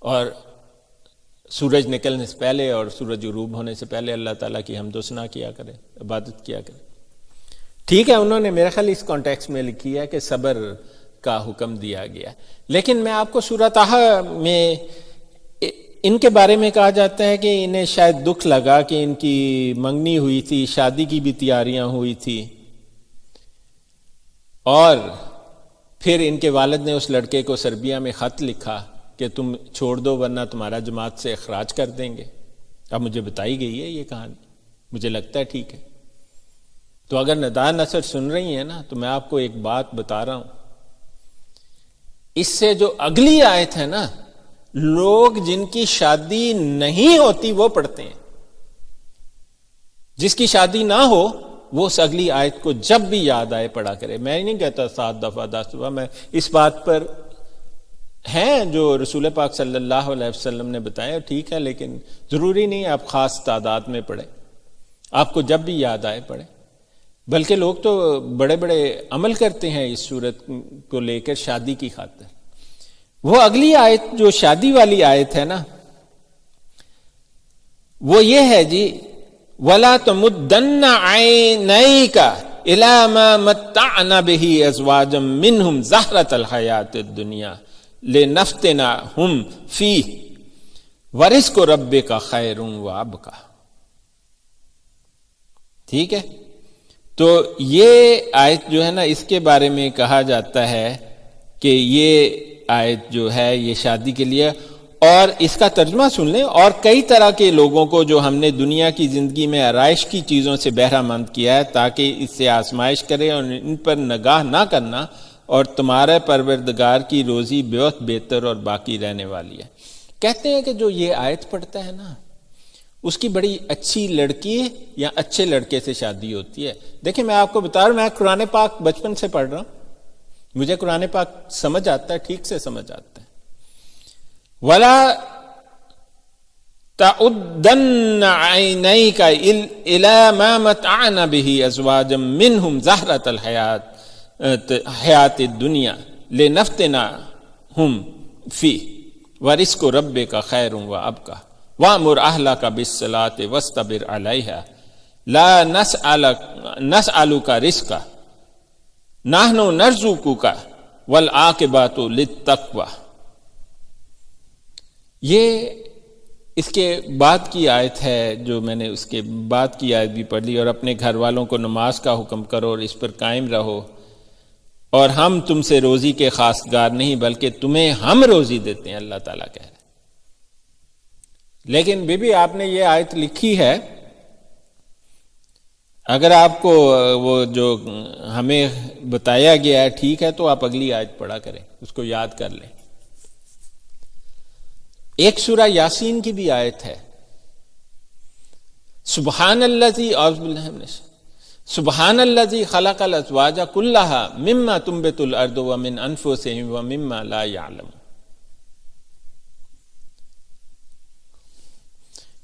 اور سورج نکلنے سے پہلے اور سورج غروب ہونے سے پہلے اللہ تعالیٰ کی حمد و ثنا کیا کرے، عبادت کیا کرے۔ ٹھیک ہے، انہوں نے میرے خیال اس کانٹیکس میں لکھی ہے کہ صبر کا حکم دیا گیا، لیکن میں آپ کو سورہ طٰہٰ میں ان کے بارے میں کہا جاتا ہے کہ انہیں شاید دکھ لگا کہ ان کی منگنی ہوئی تھی، شادی کی بھی تیاریاں ہوئی تھی، اور پھر ان کے والد نے اس لڑکے کو سربیا میں خط لکھا کہ تم چھوڑ دو ورنہ تمہارا جماعت سے اخراج کر دیں گے۔ اب مجھے بتائی گئی ہے یہ کہانی، مجھے لگتا ہے ٹھیک ہے۔ تو اگر نداء نثر سن رہی ہیں نا تو میں آپ کو ایک بات بتا رہا ہوں، اس سے جو اگلی آیت ہے نا لوگ جن کی شادی نہیں ہوتی وہ پڑھتے ہیں. جس کی شادی نہ ہو وہ اس اگلی آیت کو جب بھی یاد آئے پڑھا کرے. میں نہیں کہتا 7 دفعہ 10 دفعہ، میں اس بات پر ہیں جو رسول پاک صلی اللہ علیہ وسلم نے بتایا ٹھیک ہے، لیکن ضروری نہیں آپ خاص تعداد میں پڑھیں، آپ کو جب بھی یاد آئے پڑھیں. بلکہ لوگ تو بڑے بڑے عمل کرتے ہیں اس صورت کو لے کر شادی کی خاطر. وہ اگلی آیت جو شادی والی آیت ہے نا، وہ یہ ہے جی وَلَا تَمُدَّنَّ عَيْنَيْكَ إِلَى مَا مَتَّعْنَا بِهِ أَزْوَاجًا مِّنْهُمْ زَهْرَةَ الْحَيَاةِ الدُّنْيَا لِنَفْتِنَاهُمْ فِيهِ وَرِزْقُ رَبِّكَ خَيْرٌ وَأَبْقَىٰ. ٹھیک ہے، تو یہ آیت جو ہے نا، اس کے بارے میں کہا جاتا ہے کہ یہ آیت جو ہے یہ شادی کے لیے، اور اس کا ترجمہ سن لیں، اور کئی طرح کے لوگوں کو جو ہم نے دنیا کی زندگی میں آرائش کی چیزوں سے بہرہ مند کیا ہے تاکہ اس سے آزمائش کرے اور ان پر نگاہ نہ کرنا، اور تمہارے پروردگار کی روزی بہت بہتر اور باقی رہنے والی ہے. کہتے ہیں کہ جو یہ آیت پڑھتا ہے نا، اس کی بڑی اچھی لڑکی یا اچھے لڑکے سے شادی ہوتی ہے. دیکھیں میں آپ کو بتا رہا ہوں، میں قرآن پاک بچپن سے پڑھ رہا ہوں، مجھے قرآن پاک سمجھ آتا ہے، ٹھیک سے سمجھ آتا ہے. وَلَا تَعُدَّنَّ عَيْنَيْكَ إِلَى مَا مَتَّعْنَا بِهِ أَزْوَاجًا مِّنْهُمْ زَهْرَةَ الْحَيَاةِ الدُّنْيَا لِنَفْتِنَاهُمْ فِيهِ وَرِزْقُ رَبِّكَ خَيْرٌ وَأَبْقَىٰ وَأْمُرْ أَهْلَكَ بِالصَّلَاةِ وَاصْطَبِرْ عَلَيْهَا لَا نَسْأَلُكَ رِزْقًا نَحْنُ نَرْزُقُكَ وَالْعَاقِبَةُ لِلتَّقْوَىٰ. یہ اس کے بعد کی آیت ہے، جو میں نے اس کے بعد کی آیت بھی پڑھ لی. اور اپنے گھر والوں کو نماز کا حکم کرو اور اس پر قائم رہو، اور ہم تم سے روزی کے خواستگار نہیں بلکہ تمہیں ہم روزی دیتے ہیں، اللہ تعالیٰ کہہ رہے. لیکن بی بی آپ نے یہ آیت لکھی ہے، اگر آپ کو وہ جو ہمیں بتایا گیا ہے ٹھیک ہے تو آپ اگلی آیت پڑھا کریں، اس کو یاد کر لیں. ایک سورہ یاسین کی بھی آیت ہے، سبحان الذی سبحان الذی خلق الازواج کلھا مما تنبت الارض ومن انفسہم ومما لا یعلمون.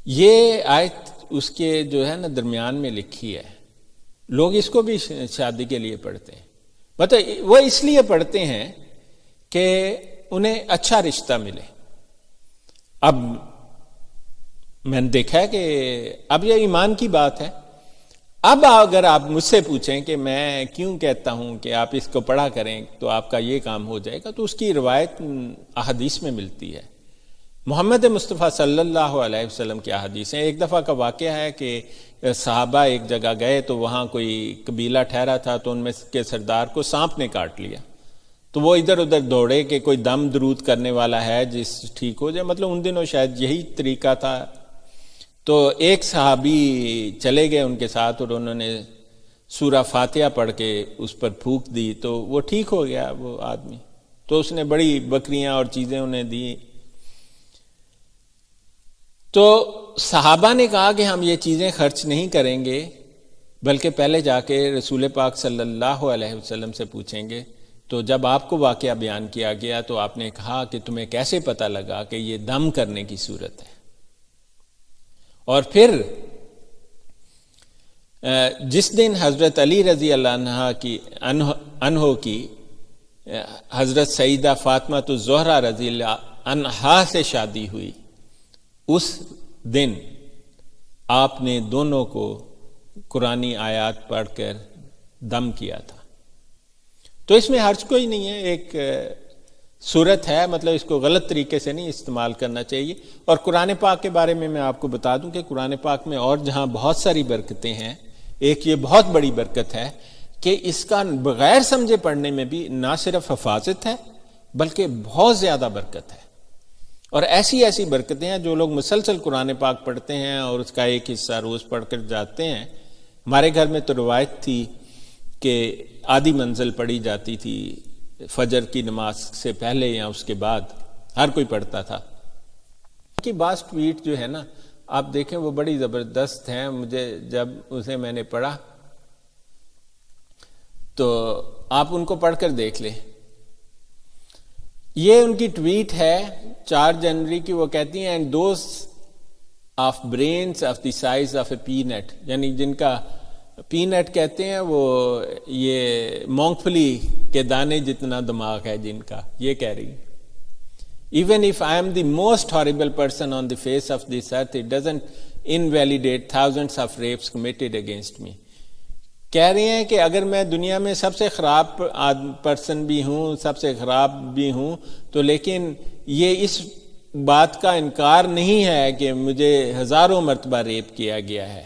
یہ آیت اس کے جو ہے نا درمیان میں لکھی ہے. لوگ اس کو بھی شادی کے لیے پڑھتے ہیں، مطلب وہ اس لیے پڑھتے ہیں کہ انہیں اچھا رشتہ ملے. اب میں نے دیکھا ہے کہ اب یہ ایمان کی بات ہے. اب اگر آپ مجھ سے پوچھیں کہ میں کیوں کہتا ہوں کہ آپ اس کو پڑھا کریں تو آپ کا یہ کام ہو جائے گا، تو اس کی روایت احادیث میں ملتی ہے. محمد مصطفیٰ صلی اللہ علیہ وسلم کی احادیث ہیں. ایک دفعہ کا واقعہ ہے کہ صحابہ ایک جگہ گئے تو وہاں کوئی قبیلہ ٹھہرا تھا، تو ان میں کے سردار کو سانپ نے کاٹ لیا. تو وہ ادھر ادھر دوڑے کہ کوئی دم درود کرنے والا ہے جس ٹھیک ہو جائے، مطلب ان دنوں شاید یہی طریقہ تھا. تو ایک صحابی چلے گئے ان کے ساتھ اور انہوں نے سورہ فاتحہ پڑھ کے اس پر پھونک دی تو وہ ٹھیک ہو گیا وہ آدمی. تو اس نے بڑی بکریاں اور چیزیں انہیں دی. تو صحابہ نے کہا کہ ہم یہ چیزیں خرچ نہیں کریں گے، بلکہ پہلے جا کے رسول پاک صلی اللہ علیہ وسلم سے پوچھیں گے. تو جب آپ کو واقعہ بیان کیا گیا تو آپ نے کہا کہ تمہیں کیسے پتہ لگا کہ یہ دم کرنے کی صورت ہے. اور پھر جس دن حضرت علی رضی اللہ عنہ کی حضرت سیدہ فاطمہ الزہرا رضی اللہ عنہا سے شادی ہوئی، اس دن آپ نے دونوں کو قرآنی آیات پڑھ کر دم کیا تھا. تو اس میں حرج کوئی نہیں ہے، ایک صورت ہے، مطلب اس کو غلط طریقے سے نہیں استعمال کرنا چاہیے. اور قرآن پاک کے بارے میں آپ کو بتا دوں کہ قرآن پاک میں اور جہاں بہت ساری برکتیں ہیں، ایک یہ بہت بڑی برکت ہے کہ اس کا بغیر سمجھے پڑھنے میں بھی نہ صرف حفاظت ہے بلکہ بہت زیادہ برکت ہے. اور ایسی ایسی برکتیں ہیں، جو لوگ مسلسل قرآن پاک پڑھتے ہیں اور اس کا ایک حصہ روز پڑھ کر جاتے ہیں. ہمارے گھر میں تو روایت تھی کہ آدھی منزل پڑھی جاتی تھی فجر کی نماز سے پہلے یا اس کے بعد، ہر کوئی پڑھتا تھا. کی بعض ٹویٹ جو ہے نا آپ دیکھیں وہ بڑی زبردست ہیں. مجھے جب اسے میں نے پڑھا تو آپ ان کو پڑھ کر دیکھ لیں. یہ ان کی ٹویٹ ہے 4 جنوری کی. وہ کہتی ہیں and those of brains of the size of a peanut, یعنی جن کا پی نٹ کہتے ہیں وہ یہ مونگ پھلی کے دانے جتنا دماغ ہے جن کا, یہ کہہ رہی. Even if I am the most horrible person on the face of this earth, it doesn't invalidate thousands of rapes committed against me. کہہ رہے ہیں کہ اگر میں دنیا میں سب سے خراب پرسن بھی ہوں, سب سے خراب بھی ہوں, تو لیکن یہ اس بات کا انکار نہیں ہے کہ مجھے ہزاروں مرتبہ ریپ کیا گیا ہے.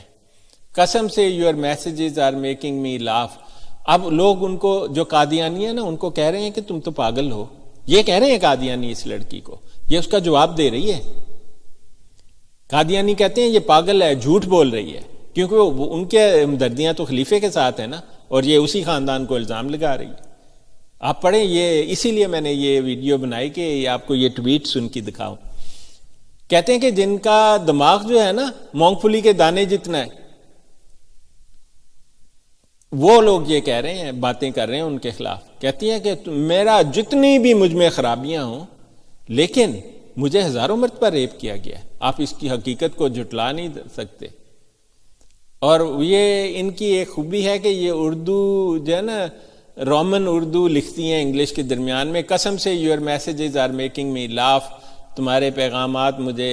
قسم سے your messages are making me laugh. اب لوگ ان کو جو قادیانی ہے نا ان کو کہہ رہے ہیں کہ تم تو پاگل ہو. یہ کہہ رہے ہیں قادیانی اس لڑکی کو, یہ اس کا جواب دے رہی ہے. قادیانی کہتے ہیں یہ پاگل ہے, جھوٹ بول رہی ہے, کیونکہ وہ ان کے ہمدردیاں تو خلیفے کے ساتھ ہیں نا, اور یہ اسی خاندان کو الزام لگا رہی ہے. آپ پڑھیں, یہ اسی لیے میں نے یہ ویڈیو بنائی کہ آپ کو یہ ٹویٹ سن کے دکھاؤں. کہتے ہیں کہ جن کا دماغ جو ہے نا مونگ پھلی کے دانے جتنا ہے, وہ لوگ یہ کہہ رہے ہیں, باتیں کر رہے ہیں ان کے خلاف. کہتی ہیں کہ میرا جتنی بھی مجھ میں خرابیاں ہوں لیکن مجھے ہزاروں مرتبہ ریپ کیا گیا ہے. آپ اس کی حقیقت کو جھٹلا نہیں سکتے. اور یہ ان کی ایک خوبی ہے کہ یہ اردو جو ہے نا رومن اردو لکھتی ہیں انگلش کے درمیان میں. قسم سے your messages are making me laugh, تمہارے پیغامات مجھے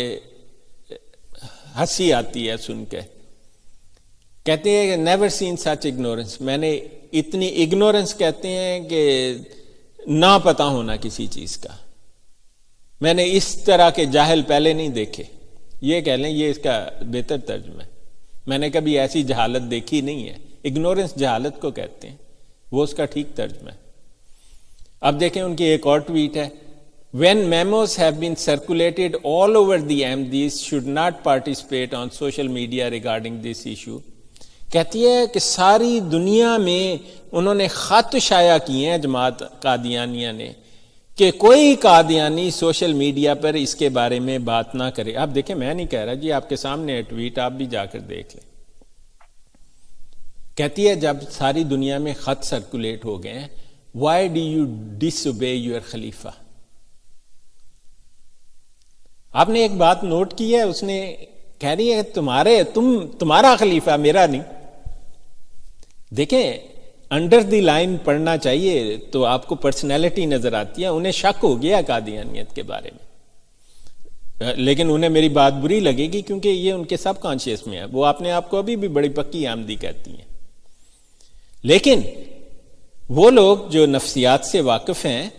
ہنسی آتی ہے سن کے. کہتے ہیں کہ نیور سین سچ اگنورنس, میں نے اتنی اگنورنس کہتے ہیں کہ نہ پتہ ہونا کسی چیز کا, میں نے اس طرح کے جاہل پہلے نہیں دیکھے. یہ کہہ لیں یہ اس کا بہتر ترجمہ ہے. میں نے کبھی ایسی جہالت دیکھی نہیں ہے. اگنورنس جہالت کو کہتے ہیں, وہ اس کا ٹھیک ترجمہ ہے. اب دیکھیں ان کی ایک اور ٹویٹ ہے. When memos have been circulated all over the Ahmadis should not participate on social media regarding this issue. کہتی ہے کہ ساری دنیا میں انہوں نے خط شائع کیے ہیں جماعت قادیانیہ نے کہ کوئی قادیانی سوشل میڈیا پر اس کے بارے میں بات نہ کرے. آپ دیکھیں, میں نہیں کہہ رہا جی, آپ کے سامنے ہے ٹویٹ, آپ بھی جا کر دیکھ لیں. کہتی ہے جب ساری دنیا میں خط سرکولیٹ ہو گئے ہیں, why do you disobey your خلیفہ. آپ نے ایک بات نوٹ کی ہے, اس نے کہہ رہی ہے تمہارا خلیفہ میرا نہیں. دیکھیں انڈر دی لائن پڑھنا چاہیے تو آپ کو پرسنالٹی نظر آتی ہے. انہیں شک ہو گیا قادیانیت کے بارے میں, لیکن انہیں میری بات بری لگے گی کیونکہ یہ ان کے سب کانشیس میں ہے. وہ اپنے آپ کو ابھی بھی بڑی پکی احمدی کہتی ہیں. لیکن وہ لوگ جو نفسیات سے واقف ہیں,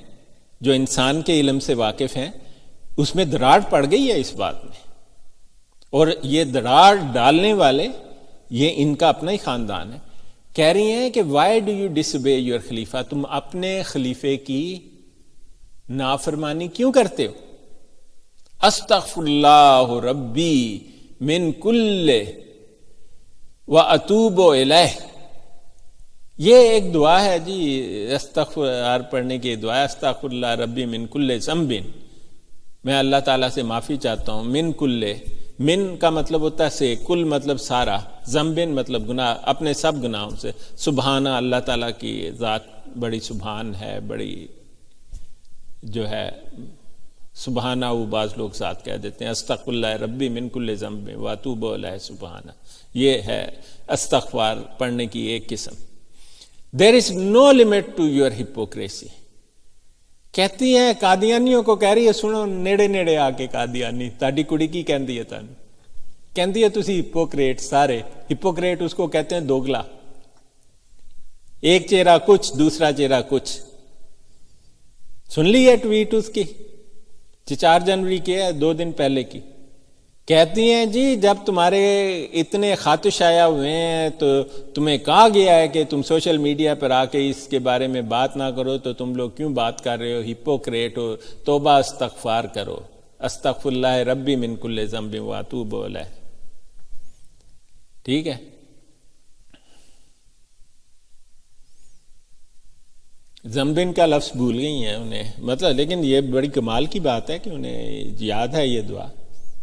جو انسان کے علم سے واقف ہیں, اس میں دراڑ پڑ گئی ہے اس بات میں. اور یہ دراڑ ڈالنے والے یہ ان کا اپنا ہی خاندان ہے. کہہ رہی ہیں کہ why do you disobey your خلیفہ, تم اپنے خلیفے کی نافرمانی کیوں کرتے ہو. استغفر اللہ ربی من کل واتوب الیہ, یہ ایک دعا ہے جی استغفار پڑھنے کی دعا ہے. استغفر اللہ ربی من کل ذنب, میں اللہ تعالیٰ سے معافی چاہتا ہوں. من کل, من کا مطلب ہوتا ہے سے, کل مطلب سارا, ذنبن مطلب گناہ, اپنے سب گناہوں سے. سبحانہ, اللہ تعالیٰ کی ذات بڑی سبحان ہے, بڑی جو ہے سبحانہ, وہ بعض لوگ ذات کہہ دیتے ہیں. استغفر اللہ ربی من کل ذنب واتوب الیہ سبحانہ, یہ ہے استغفار پڑھنے کی ایک قسم. There is no limit to your hypocrisy. کہتی ہیں قادیانیوں کو, کہہ رہی ہے سنو نیڑے نیڑے آ کے قادیانی, تاڈی کڑی کی کہندی ہے تانوں, کہندی ہے تسی ہپوکریٹ سارے. ہپوکریٹ اس کو کہتے ہیں دوگلا, ایک چہرہ کچھ دوسرا چہرہ کچھ. سن لی ہے ٹویٹ اس کی 4 جنوری کی ہے, 2 دن پہلے کی. کہتی ہیں جی جب تمہارے اتنے خط شائع ہوئے ہیں تو تمہیں کہا گیا ہے کہ تم سوشل میڈیا پر آ کے اس کے بارے میں بات نہ کرو, تو تم لوگ کیوں بات کر رہے ہو, ہپوکریٹ ہو, توبہ استغفار کرو. استغفر اللہ ربی من کل ذنب واتوب الیہ. ٹھیک ہے, ذنبن کا لفظ بھول گئی ہیں انہیں, مطلب, لیکن یہ بڑی کمال کی بات ہے کہ انہیں یاد ہے یہ دعا.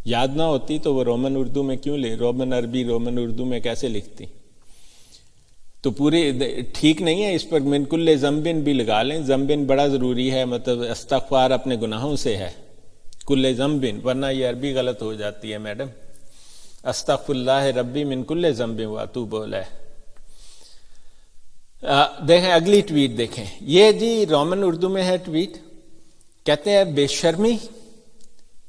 یاد نہ ہوتی تو وہ رومن اردو میں کیوں لے، رومن عربی رومن اردو میں کیسے لکھتی؟ تو پورے ٹھیک نہیں ہے، اس پر من کل ذنبن بھی لگا لیں، ذنبن بڑا ضروری ہے، مطلب استغفار اپنے گناہوں سے ہے، کل ذنبن، ورنہ یہ عربی غلط ہو جاتی ہے میڈم، استغفر اللہ ربی من کل ذنب واتوب الیہ۔ دیکھیں اگلی ٹویٹ دیکھیں، یہ جی رومن اردو میں ہے ٹویٹ، کہتے ہیں بے شرمی،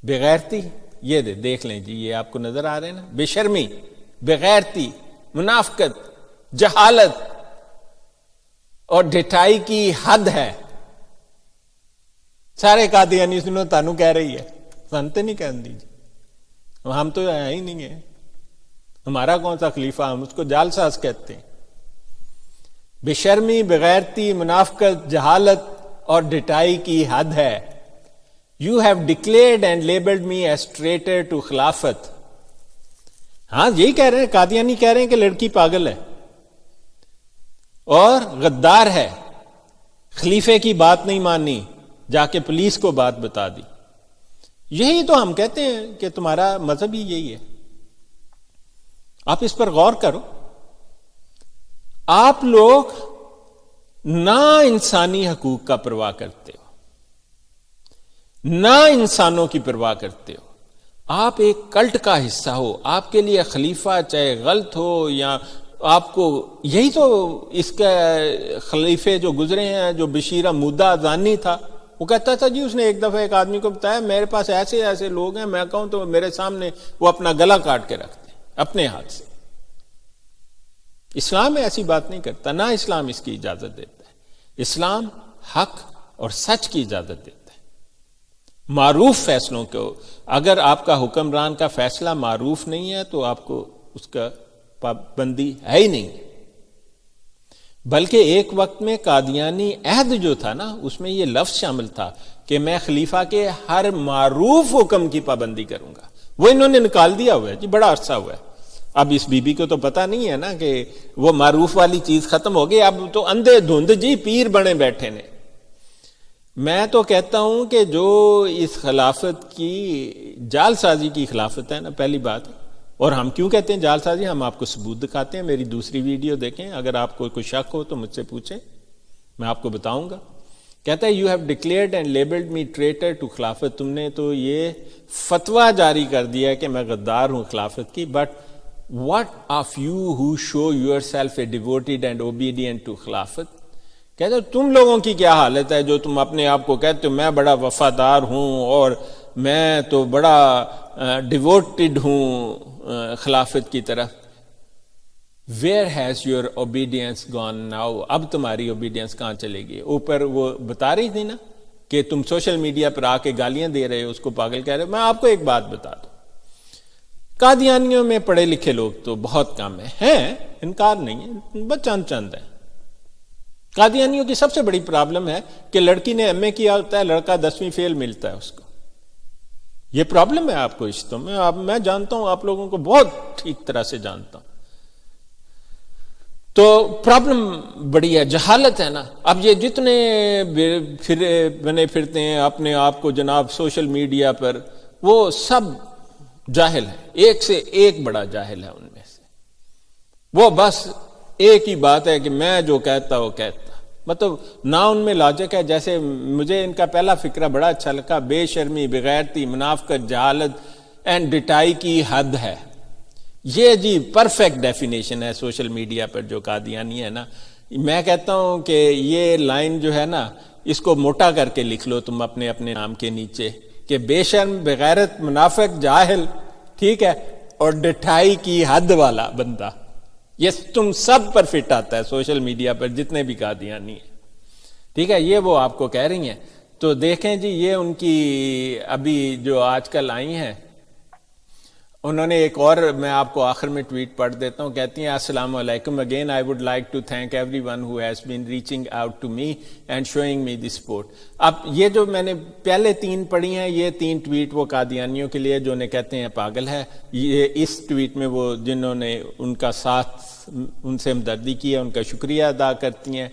بغیرتی، یہ دیکھ لیں جی، یہ آپ کو نظر آ رہے ہیں نا، بے شرمی، بغیرتی، منافقت، جہالت اور ڈٹائی کی حد ہے۔ سارے قادیانی سنو تانوں کہہ رہی ہے، سنتے نہیں کہن دیجیے، ہم تو ہی نہیں ہیں، ہمارا کون سا خلیفہ، ہم اس کو جعل ساز کہتے ہیں۔ بے شرمی، بغیرتی، منافقت، جہالت اور ڈٹائی کی حد ہے۔ You have declared and labeled me as traitor to خلافت۔ ہاں یہی کہہ رہے ہیں، قادیانی کہہ رہے ہیں کہ لڑکی پاگل ہے اور غدار ہے، خلیفے کی بات نہیں مانی، جا کے پولیس کو بات بتا دی۔ یہی تو ہم کہتے ہیں کہ تمہارا مذہب ہی یہی ہے۔ آپ اس پر غور کرو، آپ لوگ نہ انسانی حقوق کا پرواہ کرتے ہو، نہ انسانوں کی پرواہ کرتے ہو، آپ ایک کلٹ کا حصہ ہو، آپ کے لیے خلیفہ چاہے غلط ہو یا آپ کو، یہی تو اس کے خلیفے جو گزرے ہیں، جو بشیرہ مودہ زانی تھا، وہ کہتا تھا جی، اس نے ایک دفعہ ایک آدمی کو بتایا میرے پاس ایسے ایسے لوگ ہیں، میں کہوں تو میرے سامنے وہ اپنا گلا کاٹ کے رکھتے ہیں اپنے ہاتھ سے۔ اسلام ایسی بات نہیں کرتا، نہ اسلام اس کی اجازت دیتا ہے۔ اسلام حق اور سچ کی اجازت دیتا ہے، معروف فیصلوں کو۔ اگر آپ کا حکمران کا فیصلہ معروف نہیں ہے تو آپ کو اس کا پابندی ہے ہی نہیں۔ بلکہ ایک وقت میں قادیانی عہد جو تھا نا، اس میں یہ لفظ شامل تھا کہ میں خلیفہ کے ہر معروف حکم کی پابندی کروں گا، وہ انہوں نے نکال دیا ہوا ہے جی، بڑا عرصہ ہوا ہے۔ اب اس بی بی کو تو پتہ نہیں ہے نا کہ وہ معروف والی چیز ختم ہو گئی، اب تو اندھے دھند جی پیر بنے بیٹھے نے۔ میں تو کہتا ہوں کہ جو اس خلافت کی جعل سازی کی خلافت ہے نا، پہلی بات، اور ہم کیوں کہتے ہیں جعل سازی، ہم آپ کو ثبوت دکھاتے ہیں، میری دوسری ویڈیو دیکھیں، اگر آپ کو کوئی شک ہو تو مجھ سے پوچھیں، میں آپ کو بتاؤں گا۔ کہتا ہے you have declared and labelled me traitor to خلافت، تم نے تو یہ فتویٰ جاری کر دیا کہ میں غدار ہوں خلافت کی، but what of you who show yourself a devoted and obedient to خلافت؟ کہتے تم لوگوں کی کیا حالت ہے جو تم اپنے آپ کو کہتے ہو میں بڑا وفادار ہوں اور میں تو بڑا ڈیووٹڈ ہوں خلافت کی طرف۔ where has your obedience gone now؟ اب تمہاری obedience کہاں چلے گی؟ اوپر وہ بتا رہی تھی نا کہ تم سوشل میڈیا پر آ کے گالیاں دے رہے ہو، اس کو پاگل کہہ رہے ہو۔ میں آپ کو ایک بات بتا دوں، قادیانیوں میں پڑھے لکھے لوگ تو بہت کم ہیں، انکار نہیں ہے، بس چند چند ہیں۔ قادیانیوں کی سب سے بڑی پرابلم ہے کہ لڑکی نے ایم اے کیا ہوتا ہے، لڑکا 10ویں فیل ملتا ہے اس کو۔ یہ پرابلم ہے آپ کو رشتوں میں، میں جانتا ہوں، آپ لوگوں کو بہت ٹھیک طرح سے جانتا ہوں۔ تو پرابلم بڑی ہے، جہالت ہے نا۔ اب یہ جتنے بنے پھرتے ہیں اپنے آپ کو جناب سوشل میڈیا پر، وہ سب جاہل ہے، ایک سے ایک بڑا جاہل ہے ان میں سے۔ وہ بس ایک ہی بات ہے کہ میں جو کہتا وہ کہتا، مطلب نہ ان میں لاجک ہے۔ جیسے مجھے ان کا پہلا فکرہ بڑا اچھا لگا، بے شرمی، بغیرتی، منافقت، جہالت اینڈ ڈٹائی کی حد ہے۔ یہ جی پرفیکٹ ڈیفینیشن ہے سوشل میڈیا پر جو قادیانی ہے نا۔ میں کہتا ہوں کہ یہ لائن جو ہے نا، اس کو موٹا کر کے لکھ لو تم اپنے نام کے نیچے کہ بے شرم، بغیرت، منافق، جاہل، ٹھیک ہے، اور ڈٹائی کی حد والا بندہ۔ یہ تم سب پر فٹ آتا ہے سوشل میڈیا پر جتنے بھی قادیانی ہیں، ٹھیک ہے، یہ وہ آپ کو کہہ رہی ہیں۔ تو دیکھیں جی، یہ ان کی ابھی جو آج کل آئی ہیں، انہوں نے ایک اور، میں آپ کو آخر میں ٹویٹ پڑھ دیتا ہوں، کہتی ہیں السلام علیکم، again I would like to thank everyone who has been reaching out to me and showing me the support. اب یہ جو میں نے پہلے 3 پڑھی ہیں، یہ 3 ٹویٹ وہ قادیانیوں کے لیے جو انہیں کہتے ہیں پاگل ہے۔ یہ اس ٹویٹ میں وہ جنہوں نے ان کا ساتھ، ان سے ہمدردی کی ہے، ان کا شکریہ ادا کرتی ہیں۔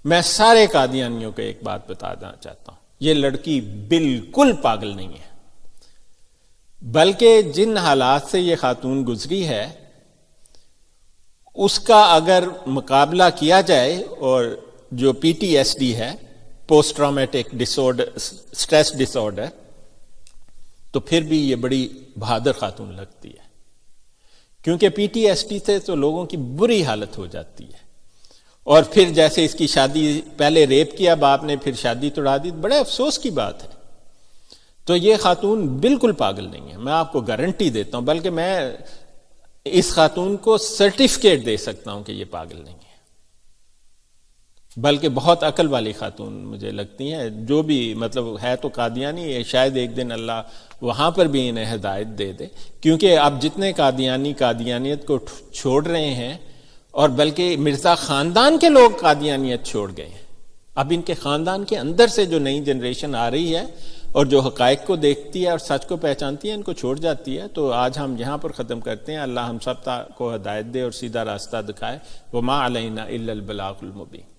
میں سارے قادیانیوں کو ایک بات بتانا چاہتا ہوں، یہ لڑکی بالکل پاگل نہیں ہے، بلکہ جن حالات سے یہ خاتون گزری ہے اس کا اگر مقابلہ کیا جائے، اور جو پی ٹی ایس ڈی ہے، post traumatic stress dis order, تو پھر بھی یہ بڑی بہادر خاتون لگتی ہے، کیونکہ پی ٹی ایس ڈی سے تو لوگوں کی بری حالت ہو جاتی ہے، اور پھر جیسے اس کی شادی، پہلے ریپ کیا باپ نے، پھر شادی توڑا دی، بڑے افسوس کی بات ہے۔ تو یہ خاتون بالکل پاگل نہیں ہے، میں آپ کو گارنٹی دیتا ہوں، بلکہ میں اس خاتون کو سرٹیفکیٹ دے سکتا ہوں کہ یہ پاگل نہیں ہے، بلکہ بہت عقل والی خاتون مجھے لگتی ہیں، جو بھی مطلب ہے تو قادیانی ہے، شاید ایک دن اللہ وہاں پر بھی انہیں ہدایت دے دے، کیونکہ اب جتنے قادیانی قادیانیت کو چھوڑ رہے ہیں، اور بلکہ مرزا خاندان کے لوگ قادیانیت چھوڑ گئے ہیں، اب ان کے خاندان کے اندر سے جو نئی جنریشن آ رہی ہے اور جو حقائق کو دیکھتی ہے اور سچ کو پہچانتی ہے، ان کو چھوڑ جاتی ہے۔ تو آج ہم یہاں پر ختم کرتے ہیں۔ اللہ ہم سب کو ہدایت دے اور سیدھا راستہ دکھائے۔ وما علینا الا البلاغ المبین۔